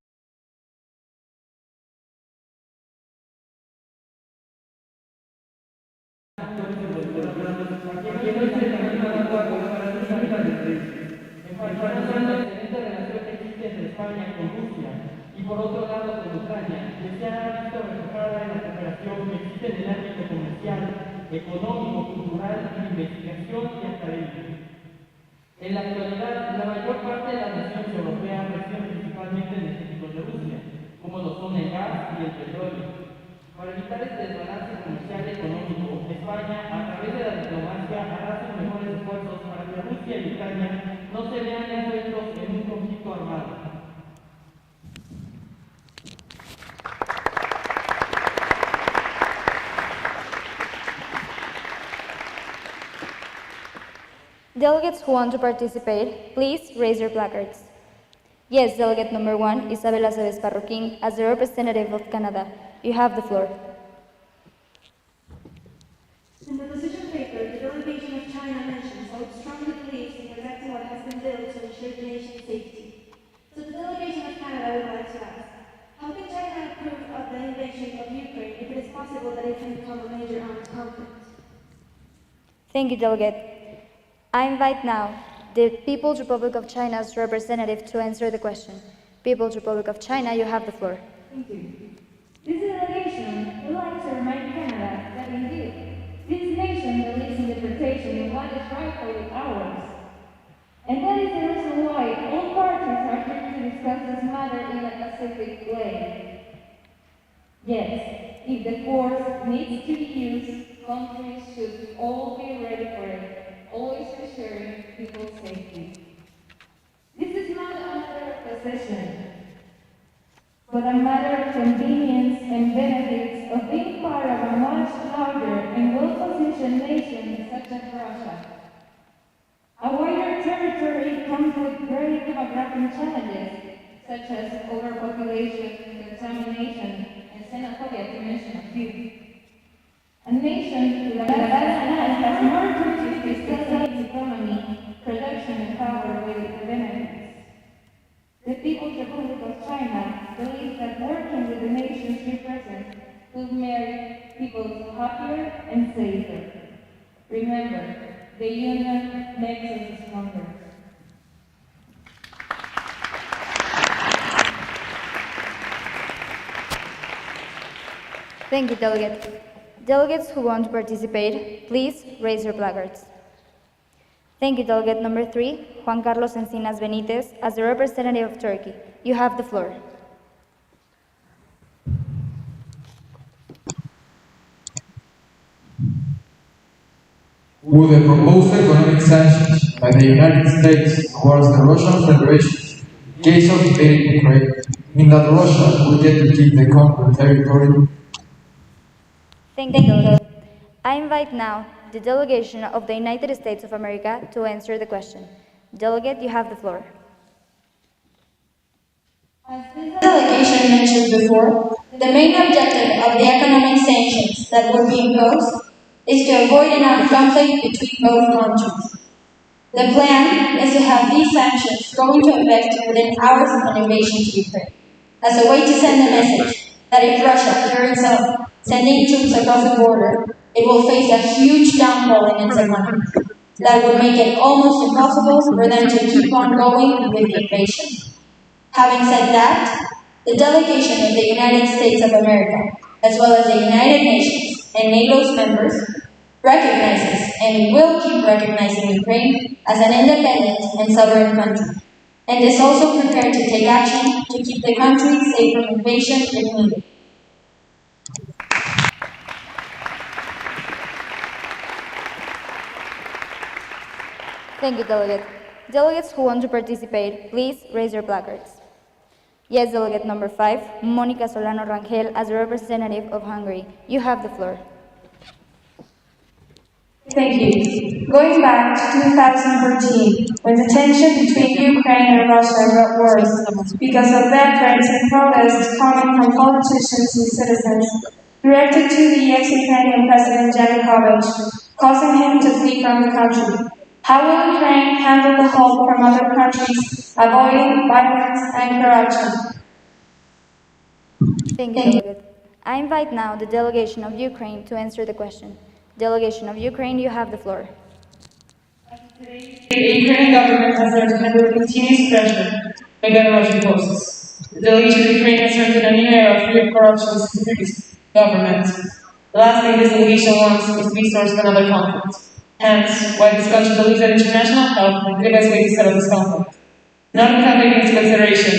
Enfatizando la excelente relación que existe entre España con Rusia y por otro lado con Ucrania, que se ha visto reflejada en la cooperación que existe en el ámbito comercial, económico, cultural, de investigación y académico. En la actualidad, la mayor parte de las naciones europeas residen principalmente en ejércitos de Rusia, como lo son el gas y el petróleo. Para evitar este desbalance comercial y económico, España, a través de la diplomacia, hará sus mejores esfuerzos para que Rusia y Ucrania no se vean envueltos en un conflicto armado. Delegates who want to participate, please raise your placards. Yes, delegate number 1, Isabel Aceves Parroquín, as the representative of Canada. You have the floor. In the position paper, the delegation of China mentions how it strongly believes in protecting what has been built to ensure the nation's safety. So the delegation of Canada would like to ask, how can China approve of the invasion of Ukraine if it is possible that it can become a major armed conflict? Thank you, delegate. I invite now the People's Republic of China's representative to answer the question. People's Republic of China, you have the floor. Thank you. This delegation would like to remind Canada that indeed, this nation believes in the protection of what is rightfully ours. And that is the reason why all parties are here to discuss this matter in a pacific way. Yes, if the force needs to be used, countries should all be ready for it, always ensuring people's safety. This is not a matter of possession, but a matter of convenience and benefits of being part of a much larger and well-positioned nation such as Russia. A wider territory comes with great demographic challenges, such as overpopulation, contamination, and xenophobia, to mention a few. A nation with a vast land has more opportunities to study its economy, production, and power with the benefits. The People's Republic of China believes that working with the nations we present will make people happier and safer. Remember, the union makes us stronger. Thank you, delegate. Delegates who want to participate, please raise your placards. Thank you, delegate number 3, Juan Carlos Encinas Benitez, as the representative of Turkey. You have the floor. Would the proposed economic sanctions by the United States towards the Russian Federation in case of invading Ukraine mean that Russia will get to keep the conquered territory? Thank you, delegate. I invite now the delegation of the United States of America to answer the question. Delegate, you have the floor. As this delegation mentioned before, the main objective of the economic sanctions that would be imposed is to avoid an armed conflict between both countries. The plan is to have these sanctions go into effect within hours of an invasion to Ukraine, as a way to send a message that if Russia carries on sending troops across the border, it will face a huge downfall in its economy that would make it almost impossible for them to keep on going with the invasion. Having said that, the delegation of the United States of America, as well as the United Nations and NATO's members, recognizes and will keep recognizing Ukraine as an independent and sovereign country, and is also prepared to take action to keep the country safe from invasion if needed. Thank you, Delegate. Delegates who want to participate, please raise your placards. Yes, Delegate number 5, Mónica Solano Rangel, as a representative of Hungary. You have the floor. Thank you. Going back to 2014, when the tension between Ukraine and Russia got worse because of threats and protests coming from politicians and citizens, directed to the ex-Ukrainian President Yanukovych, causing him to flee from the country. How will Ukraine handle the help from other countries, avoiding violence and corruption? Thank you, Delegate. I invite now the delegation of Ukraine to answer the question. Delegation of Ukraine, you have the floor. The Ukrainian government has learned to handle continuous pressure by Belarusian forces. The delegation of Ukraine has entered a new era free of corruption since the previous government. The last thing this delegation wants is to be source of another conflict. Hence, why this country believes that international help is the best way to settle this conflict. Not without taking into consideration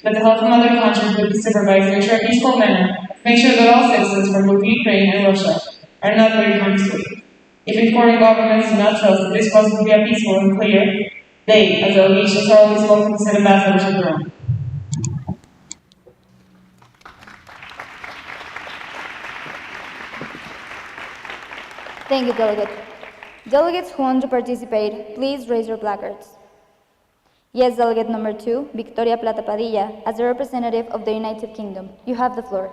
that the help from other countries would be supervised to ensure a peaceful manner, to make sure that all citizens from both Ukraine and Russia are not very confiscated. If foreign governments do not trust that this process will be a peaceful and clear, they, as delegations, are always welcome to send ambassadors of their own. Thank you, Delegate. Delegates who want to participate, please raise your placards. Yes, Delegate number 2, Victoria Plata Padilla, as a representative of the United Kingdom. You have the floor.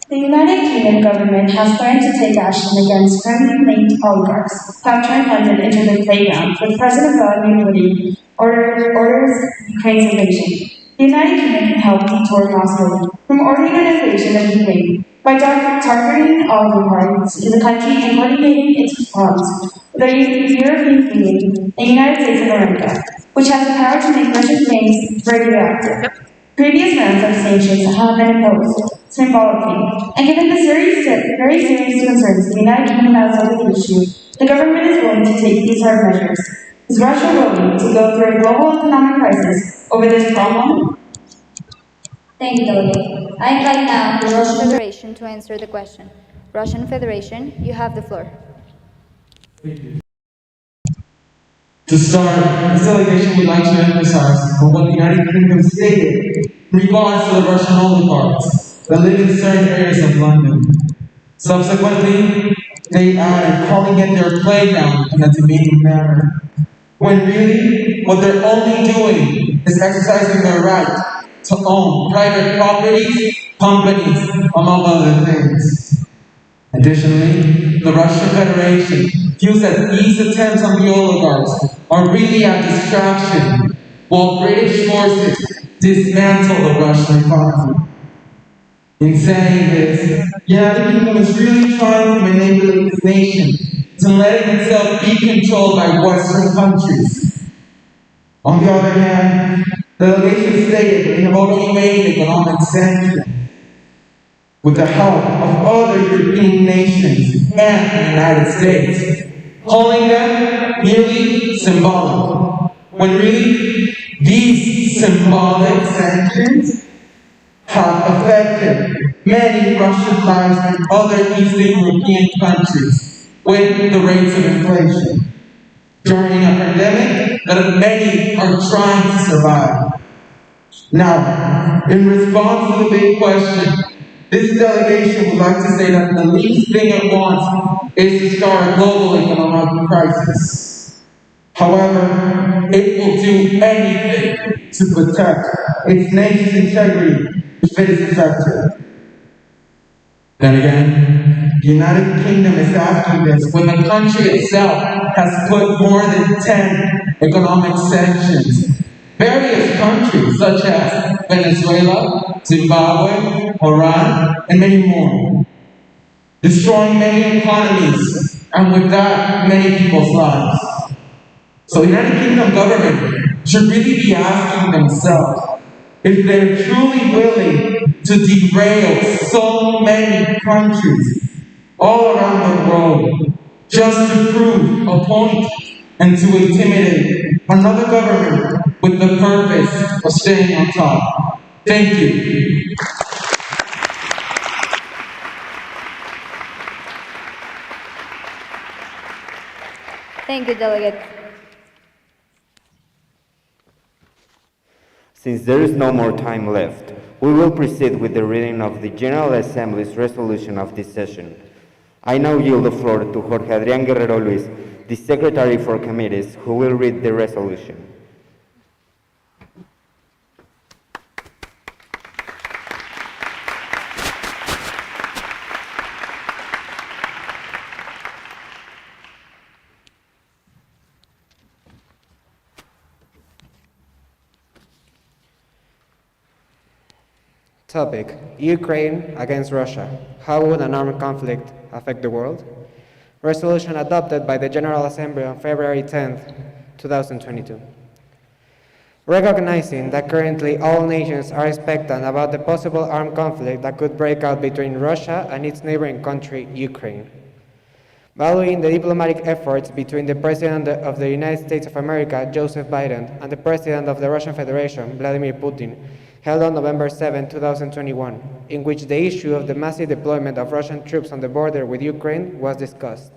The United Kingdom government has planned to take action against Kremlin-linked oligarchs captured and hunted into the playground with President Vladimir Putin orders Ukraine's invasion. The United Kingdom can help detour Moscow from ordering an invasion of Ukraine by targeting oligarchs in the country and coordinating its response with the European Union and United States of America, which has the power to make Russian claims radioactive. Previous rounds of sanctions have been imposed symbolically, and given the very serious concerns the United Kingdom has over the issue, the government is willing to take these hard measures. Is Russia willing to go through a global economic crisis over this problem? Thank you, Delegate. I invite now the Russian Federation to answer the question. Russian Federation, you have the floor. To start, this delegation would like to emphasize on what the United Kingdom stated in regards to the Russian oligarchs that live in certain areas of London. Subsequently, they added calling it their playground in a demeaning manner, when really what they're only doing is exercising their right to own private properties, companies, among other things. Additionally, the Russian Federation feels that these attempts on the oligarchs are really a distraction, while British forces dismantle the Russian economy. In saying this, the United Kingdom is really trying to manipulate this nation to letting itself be controlled by Western countries. On the other hand, the delegation stated that they have already made economic sanctions with the help of other European nations and the United States, calling them merely symbolic, when really these symbolic sanctions have affected many Russian lives and other Eastern European countries with the rates of inflation during a pandemic that many are trying to survive. Now, in response to the big question, this delegation would like to say that the least thing it wants is to start a global economic crisis. However, it will do anything to protect its nation's integrity if it is effective. Then again, the United Kingdom is asking this when the country itself has put more than 10 economic sanctions. Various countries such as Venezuela, Zimbabwe, Iran, and many more, destroying many economies, and with that, many people's lives. So the United Kingdom government should really be asking themselves if they're truly willing to derail so many countries all around the world just to prove a point and to intimidate another government with the purpose of staying on top. Thank you. Thank you, Delegate. Since there is no more time left, we will proceed with the reading of the General Assembly's resolution of this session. I now yield the floor to Jorge Adrián Guerrero Luis, the Secretary for Committees, who will read the resolution. Topic: Ukraine against Russia. How would an armed conflict affect the world? Resolution adopted by the General Assembly on February 10, 2022. Recognizing that currently all nations are expectant about the possible armed conflict that could break out between Russia and its neighboring country, Ukraine. Valuing the diplomatic efforts between the President of the United States of America, Joseph Biden, and the President of the Russian Federation, Vladimir Putin, held on November 7, 2021, in which the issue of the massive deployment of Russian troops on the border with Ukraine was discussed,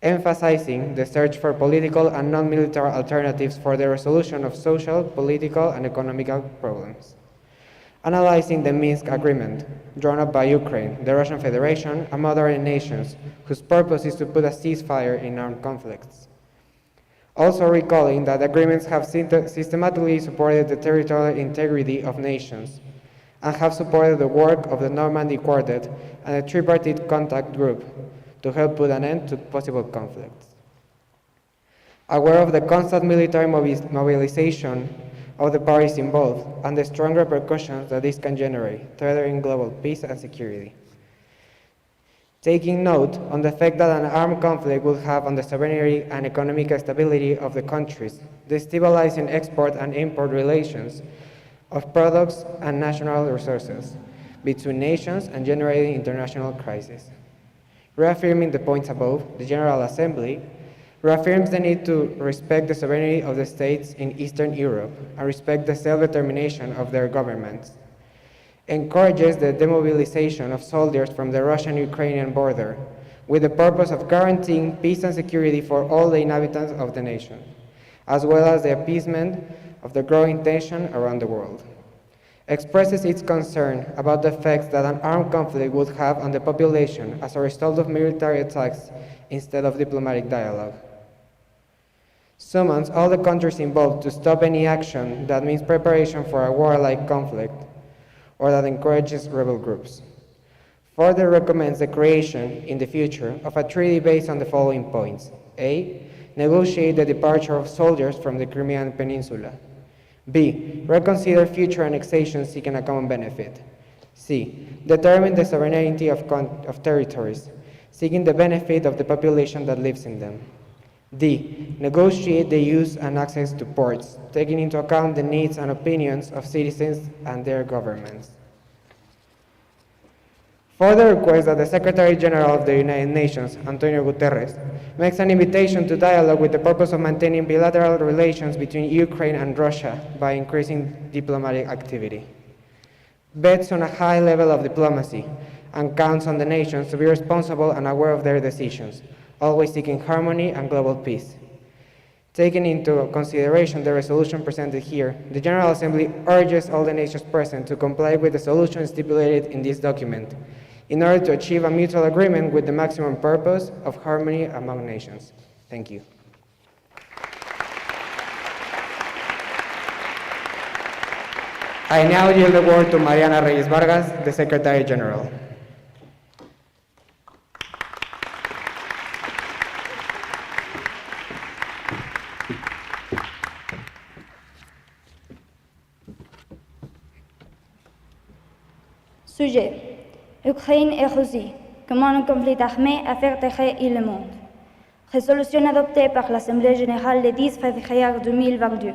emphasizing the search for political and non-military alternatives for the resolution of social, political, and economic problems. Analyzing the Minsk Agreement, drawn up by Ukraine, the Russian Federation, and other nations, whose purpose is to put a ceasefire in armed conflicts. Also recalling that agreements have systematically supported the territorial integrity of nations and have supported the work of the Normandy Quartet and the tripartite contact group to help put an end to possible conflicts. Aware of the constant military mobilization of the parties involved and the strong repercussions that this can generate, threatening global peace and security. Taking note on the effect that an armed conflict will have on the sovereignty and economic stability of the countries, destabilizing export and import relations of products and national resources between nations and generating international crises. Reaffirming the points above, the General Assembly reaffirms the need to respect the sovereignty of the states in Eastern Europe and respect the self-determination of their governments. Encourages the demobilization of soldiers from the Russian-Ukrainian border with the purpose of guaranteeing peace and security for all the inhabitants of the nation, as well as the appeasement of the growing tension around the world. Expresses its concern about the effects that an armed conflict would have on the population as a result of military attacks instead of diplomatic dialogue. Summons all the countries involved to stop any action that means preparation for a warlike conflict or that encourages rebel groups. Further recommends the creation, in the future, of a treaty based on the following points. A. Negotiate the departure of soldiers from the Crimean Peninsula. B. Reconsider future annexations seeking a common benefit. C. Determine the sovereignty of territories, seeking the benefit of the population that lives in them. D. Negotiate the use and access to ports, taking into account the needs and opinions of citizens and their governments. Further requests that the Secretary General of the United Nations, Antonio Guterres, makes an invitation to dialogue with the purpose of maintaining bilateral relations between Ukraine and Russia by increasing diplomatic activity. Bets on a high level of diplomacy and counts on the nations to be responsible and aware of their decisions, always seeking harmony and global peace. Taking into consideration the resolution presented here, the General Assembly urges all the nations present to comply with the solutions stipulated in this document in order to achieve a mutual agreement with the maximum purpose of harmony among nations. Thank you. I now yield the word to Mariana Reyes Vargas, the Secretary General. Sujet: Ukraine et Russie. Comment un conflit armé affecterait le monde? Résolution adoptée par l'Assemblée générale le 10 février 2022.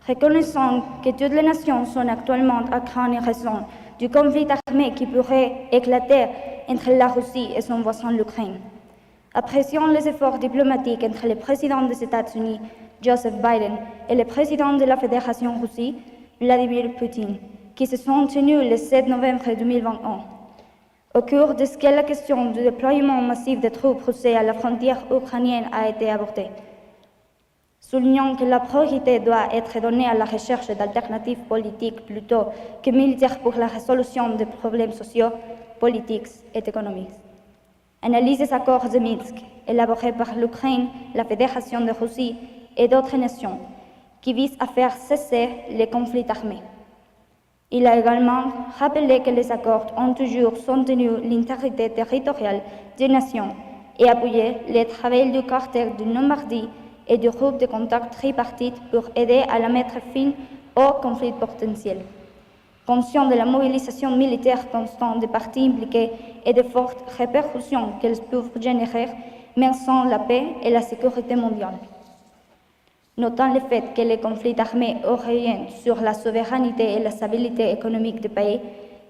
Reconnaissant que toutes les nations sont actuellement à craindre en raison du conflit armé qui pourrait éclater entre la Russie et son voisin l'Ukraine. Apprécions les efforts diplomatiques entre le président des États-Unis, Joseph Biden, et le président de la Fédération russe, Vladimir Poutine, qui se sont tenus le 7 novembre 2021. Au cours de ce que la question du déploiement massif de troupes russes à la frontière ukrainienne a été abordée. Soulignons que la priorité doit être donnée à la recherche d'alternatives politiques plutôt que militaires pour la résolution des problèmes sociaux, politiques et économiques. Analyse des accords de Minsk, élaborés par l'Ukraine, la Fédération de Russie et d'autres nations, qui visent à faire cesser les conflits armés. Il a également rappelé que les accords ont toujours soutenu l'intégrité territoriale des nations et appuyé le travail du quartier de Normandie et du groupe de contact tripartite pour aider à la mettre fin aux conflits potentiels. Conscient de la mobilisation militaire constante des parties impliquées et des fortes répercussions qu'elles peuvent générer, menant la paix et la sécurité mondiale. Notant le fait que les conflits armés orientent sur la souveraineté et la stabilité économique du pays,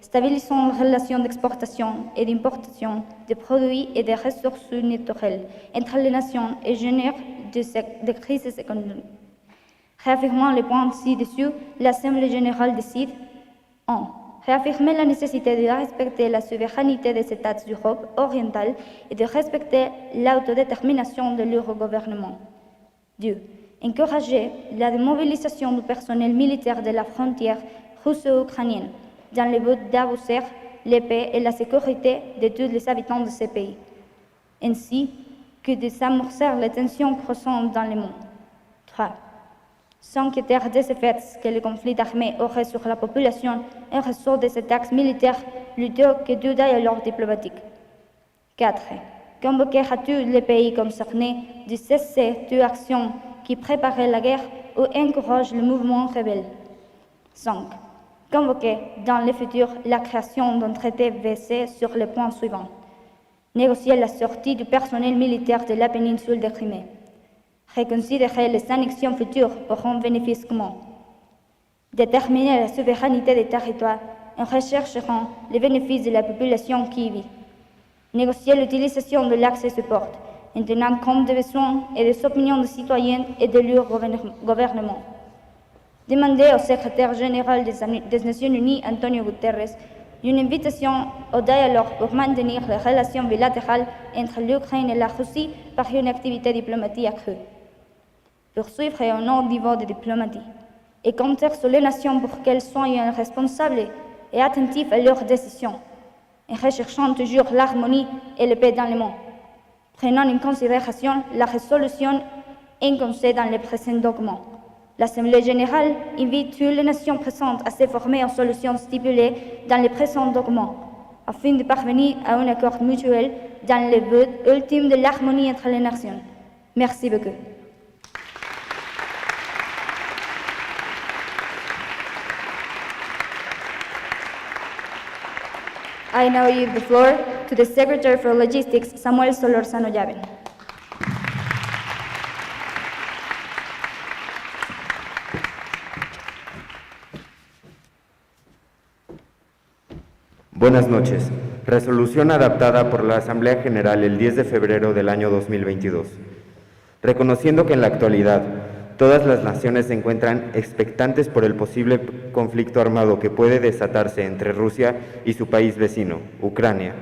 stabilisant les relations d'exportation et d'importation de produits et de ressources naturelles entre les nations et génèrent des crises économiques. Réaffirmant les points ci-dessus, l'Assemblée générale décide 1. Réaffirmer la nécessité de respecter la souveraineté des États d'Europe orientale et de respecter l'autodétermination de leur gouvernement. 2. Encourager la démobilisation du personnel militaire de la frontière russo-ukrainienne dans le but d'assurer la paix et la sécurité de tous les habitants de ce pays, ainsi que de s'amorcer les tensions croissantes dans le monde. 3. S'inquiéter des effets que le conflit armé aurait sur la population en raison des attaques militaires plutôt que du dialogue diplomatique. 4. Convoquer à tous les pays concernés de cesser toute action qui préparait la guerre ou encourage le mouvement rebelle. 5. Convoquer dans le futur la création d'un traité VC sur le point suivant. Négocier la sortie du personnel militaire de la péninsule de Crimée. Reconsidérer les annexions futures pour un bénéfice commun. Déterminer la souveraineté des territoires en recherchant les bénéfices de la population qui y vit. Négocier l'utilisation de l'accès support en tenant compte des besoins et des opinions des citoyens et de leur gouvernement. Demander au secrétaire général des Nations Unies, Antonio Guterres, une invitation au dialogue pour maintenir les relations bilatérales entre l'Ukraine et la Russie par une activité diplomatique accrue. Poursuivre un haut niveau de diplomatie et compter sur les nations pour qu'elles soient responsables et attentives à leurs décisions, en recherchant toujours l'harmonie et la paix dans le monde, prenant en considération la résolution énoncée dans le présent document. L'Assemblée générale invite toutes les nations présentes à se former aux solutions stipulées dans le présent document, afin de parvenir à un accord mutuel dans le but ultime de l'harmonie entre les nations. Merci beaucoup. I now give the floor to the Secretary for Logistics, Samuel Solorzano Llaven. Buenas noches. Resolución adaptada por la Asamblea General el 10 de febrero del año 2022. Reconociendo que en la actualidad todas las naciones se encuentran expectantes por el posible conflicto armado que puede desatarse entre Rusia y su país vecino, Ucrania.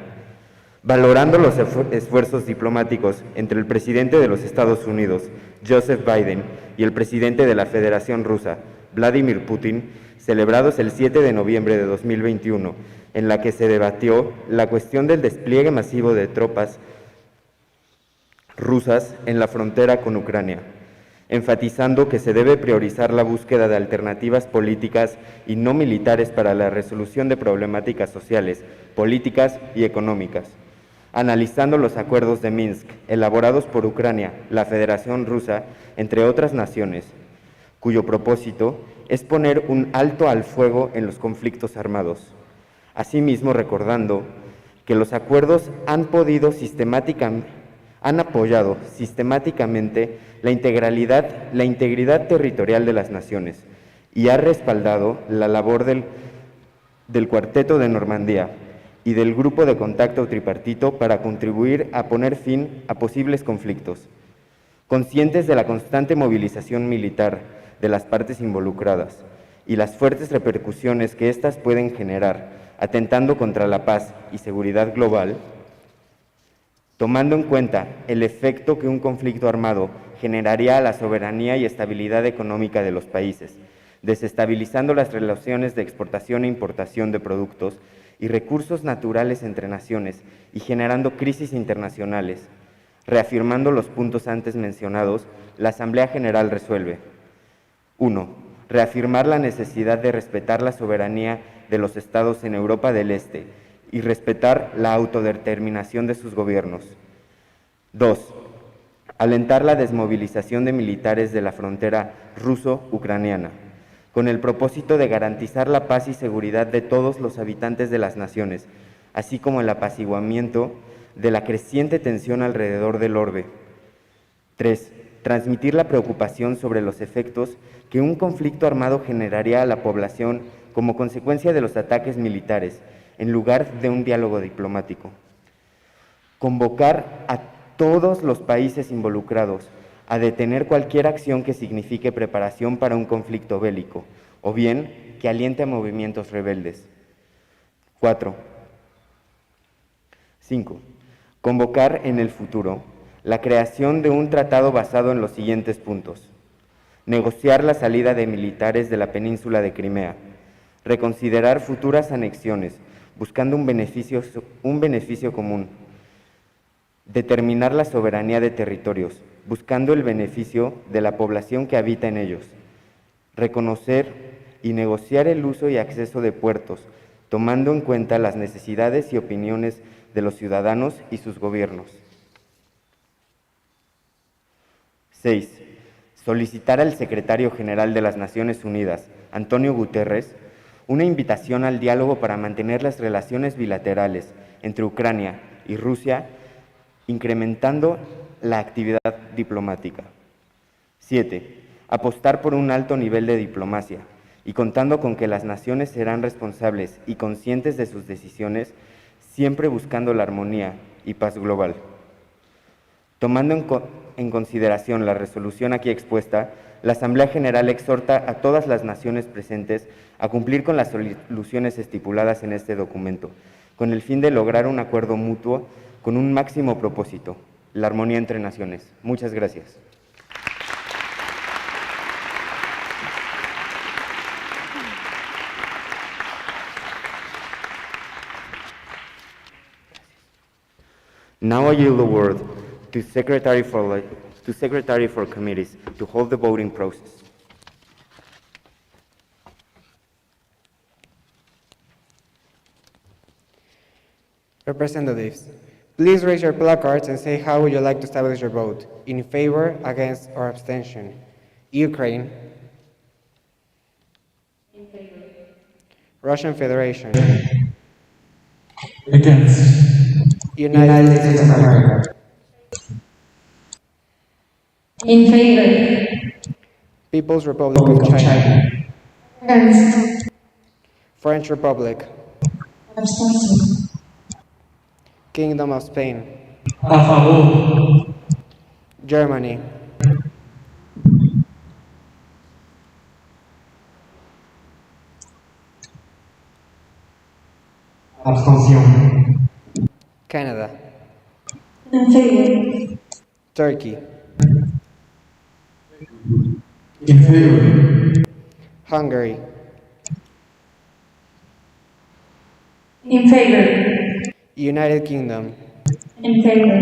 Valorando los esfuerzos diplomáticos entre el presidente de los Estados Unidos, Joseph Biden, y el presidente de la Federación Rusa, Vladimir Putin, celebrados el 7 de noviembre de 2021, en la que se debatió la cuestión del despliegue masivo de tropas rusas en la frontera con Ucrania, enfatizando que se debe priorizar la búsqueda de alternativas políticas y no militares para la resolución de problemáticas sociales, políticas y económicas. Analizando los acuerdos de Minsk, elaborados por Ucrania, la Federación Rusa, entre otras naciones, cuyo propósito es poner un alto al fuego en los conflictos armados. Asimismo, recordando que los acuerdos han apoyado sistemáticamente la integridad territorial de las naciones y ha respaldado la labor del Cuarteto de Normandía y del Grupo de Contacto Tripartito para contribuir a poner fin a posibles conflictos. Conscientes de la constante movilización militar de las partes involucradas y las fuertes repercusiones que éstas pueden generar, atentando contra la paz y seguridad global, tomando en cuenta el efecto que un conflicto armado generaría a la soberanía y estabilidad económica de los países, desestabilizando las relaciones de exportación e importación de productos y recursos naturales entre naciones y generando crisis internacionales. Reafirmando los puntos antes mencionados, la Asamblea General resuelve: 1. Reafirmar la necesidad de respetar la soberanía de los estados en Europa del Este y respetar la autodeterminación de sus gobiernos. 2. Alentar la desmovilización de militares de la frontera ruso-ucraniana, con el propósito de garantizar la paz y seguridad de todos los habitantes de las naciones, así como el apaciguamiento de la creciente tensión alrededor del orbe. 3. Transmitir la preocupación sobre los efectos que un conflicto armado generaría a la población como consecuencia de los ataques militares, en lugar de un diálogo diplomático. Convocar a todos los países involucrados a detener cualquier acción que signifique preparación para un conflicto bélico, o bien que aliente a movimientos rebeldes. 5. Convocar en el futuro la creación de un tratado basado en los siguientes puntos: negociar la salida de militares de la península de Crimea, reconsiderar futuras anexiones, buscando un beneficio común, determinar la soberanía de territorios, buscando el beneficio de la población que habita en ellos, reconocer y negociar el uso y acceso de puertos, tomando en cuenta las necesidades y opiniones de los ciudadanos y sus gobiernos. 6. Solicitar al Secretario General de las Naciones Unidas, Antonio Guterres, una invitación al diálogo para mantener las relaciones bilaterales entre Ucrania y Rusia, incrementando la actividad diplomática. 7. Apostar por un alto nivel de diplomacia y contando con que las naciones serán responsables y conscientes de sus decisiones, siempre buscando la armonía y paz global. Tomando en consideración la resolución aquí expuesta, la Asamblea General exhorta a todas las naciones presentes a cumplir con las soluciones estipuladas en este documento, con el fin de lograr un acuerdo mutuo con un máximo propósito: la armonía entre naciones. Muchas gracias. Now I yield the word to Secretary for Committees to hold the voting process. Representatives, please raise your placards and say how would you like to establish your vote: in favor, against, or abstention. Ukraine. In favor. Russian Federation. Against. United States of America. In favor. People's Republic of China. Against. French Republic. Abstention. Kingdom of Spain. A favor. Germany. Abstención. Canada. In favor. Turkey. In favor. Hungary. In favor. United Kingdom. In favor.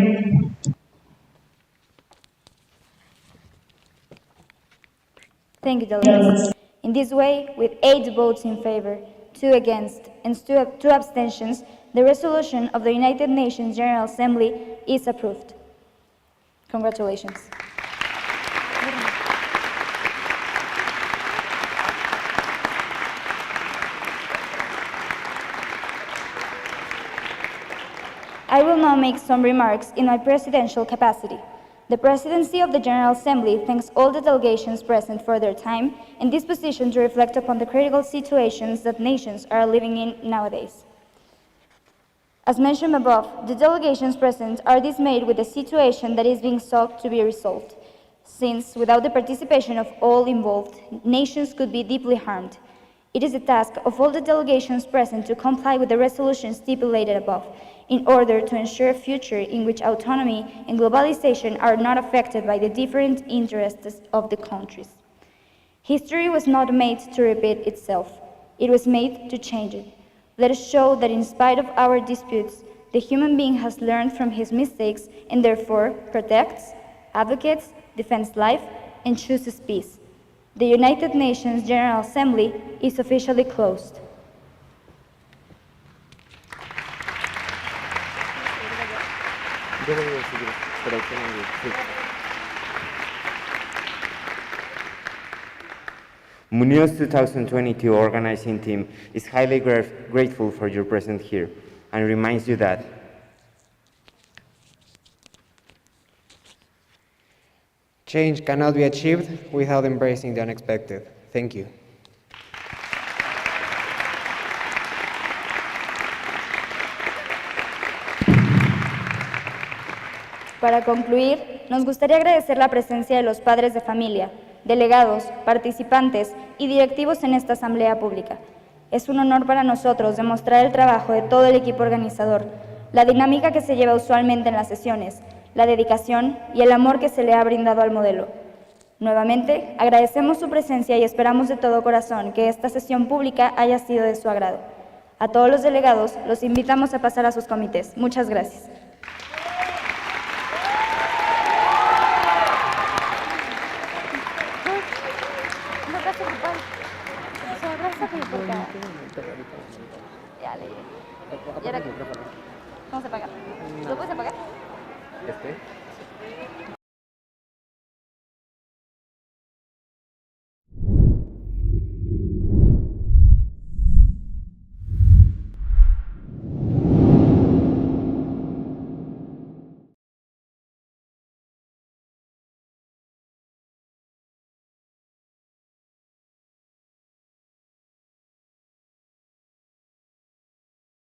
Thank you, delegates. In this way, with 8 votes in favor, 2 against, and 2 abstentions, the resolution of the United Nations General Assembly is approved. Congratulations. I will now make some remarks in my presidential capacity. The Presidency of the General Assembly thanks all the delegations present for their time and disposition to reflect upon the critical situations that nations are living in nowadays. As mentioned above, the delegations present are dismayed with the situation that is being sought to be resolved, since without the participation of all involved, nations could be deeply harmed. It is the task of all the delegations present to comply with the resolutions stipulated above, in order to ensure a future in which autonomy and globalization are not affected by the different interests of the countries. History was not made to repeat itself. It was made to change it. Let us show that in spite of our disputes, the human being has learned from his mistakes and therefore protects, advocates, defends life, and chooses peace. The United Nations General Assembly is officially closed. MUNIO's 2022 organizing team is highly grateful for your presence here and reminds you that change cannot be achieved without embracing the unexpected. Thank you. Para concluir, nos gustaría agradecer la presencia de los padres de familia, delegados, participantes y directivos en esta asamblea pública. Es un honor para nosotros demostrar el trabajo de todo el equipo organizador, la dinámica que se lleva usualmente en las sesiones, la dedicación y el amor que se le ha brindado al modelo. Nuevamente, agradecemos su presencia y esperamos de todo corazón que esta sesión pública haya sido de su agrado. A todos los delegados los invitamos a pasar a sus comités. Muchas gracias. ¿Cómo se apaga? ¿Lo puedes apagar?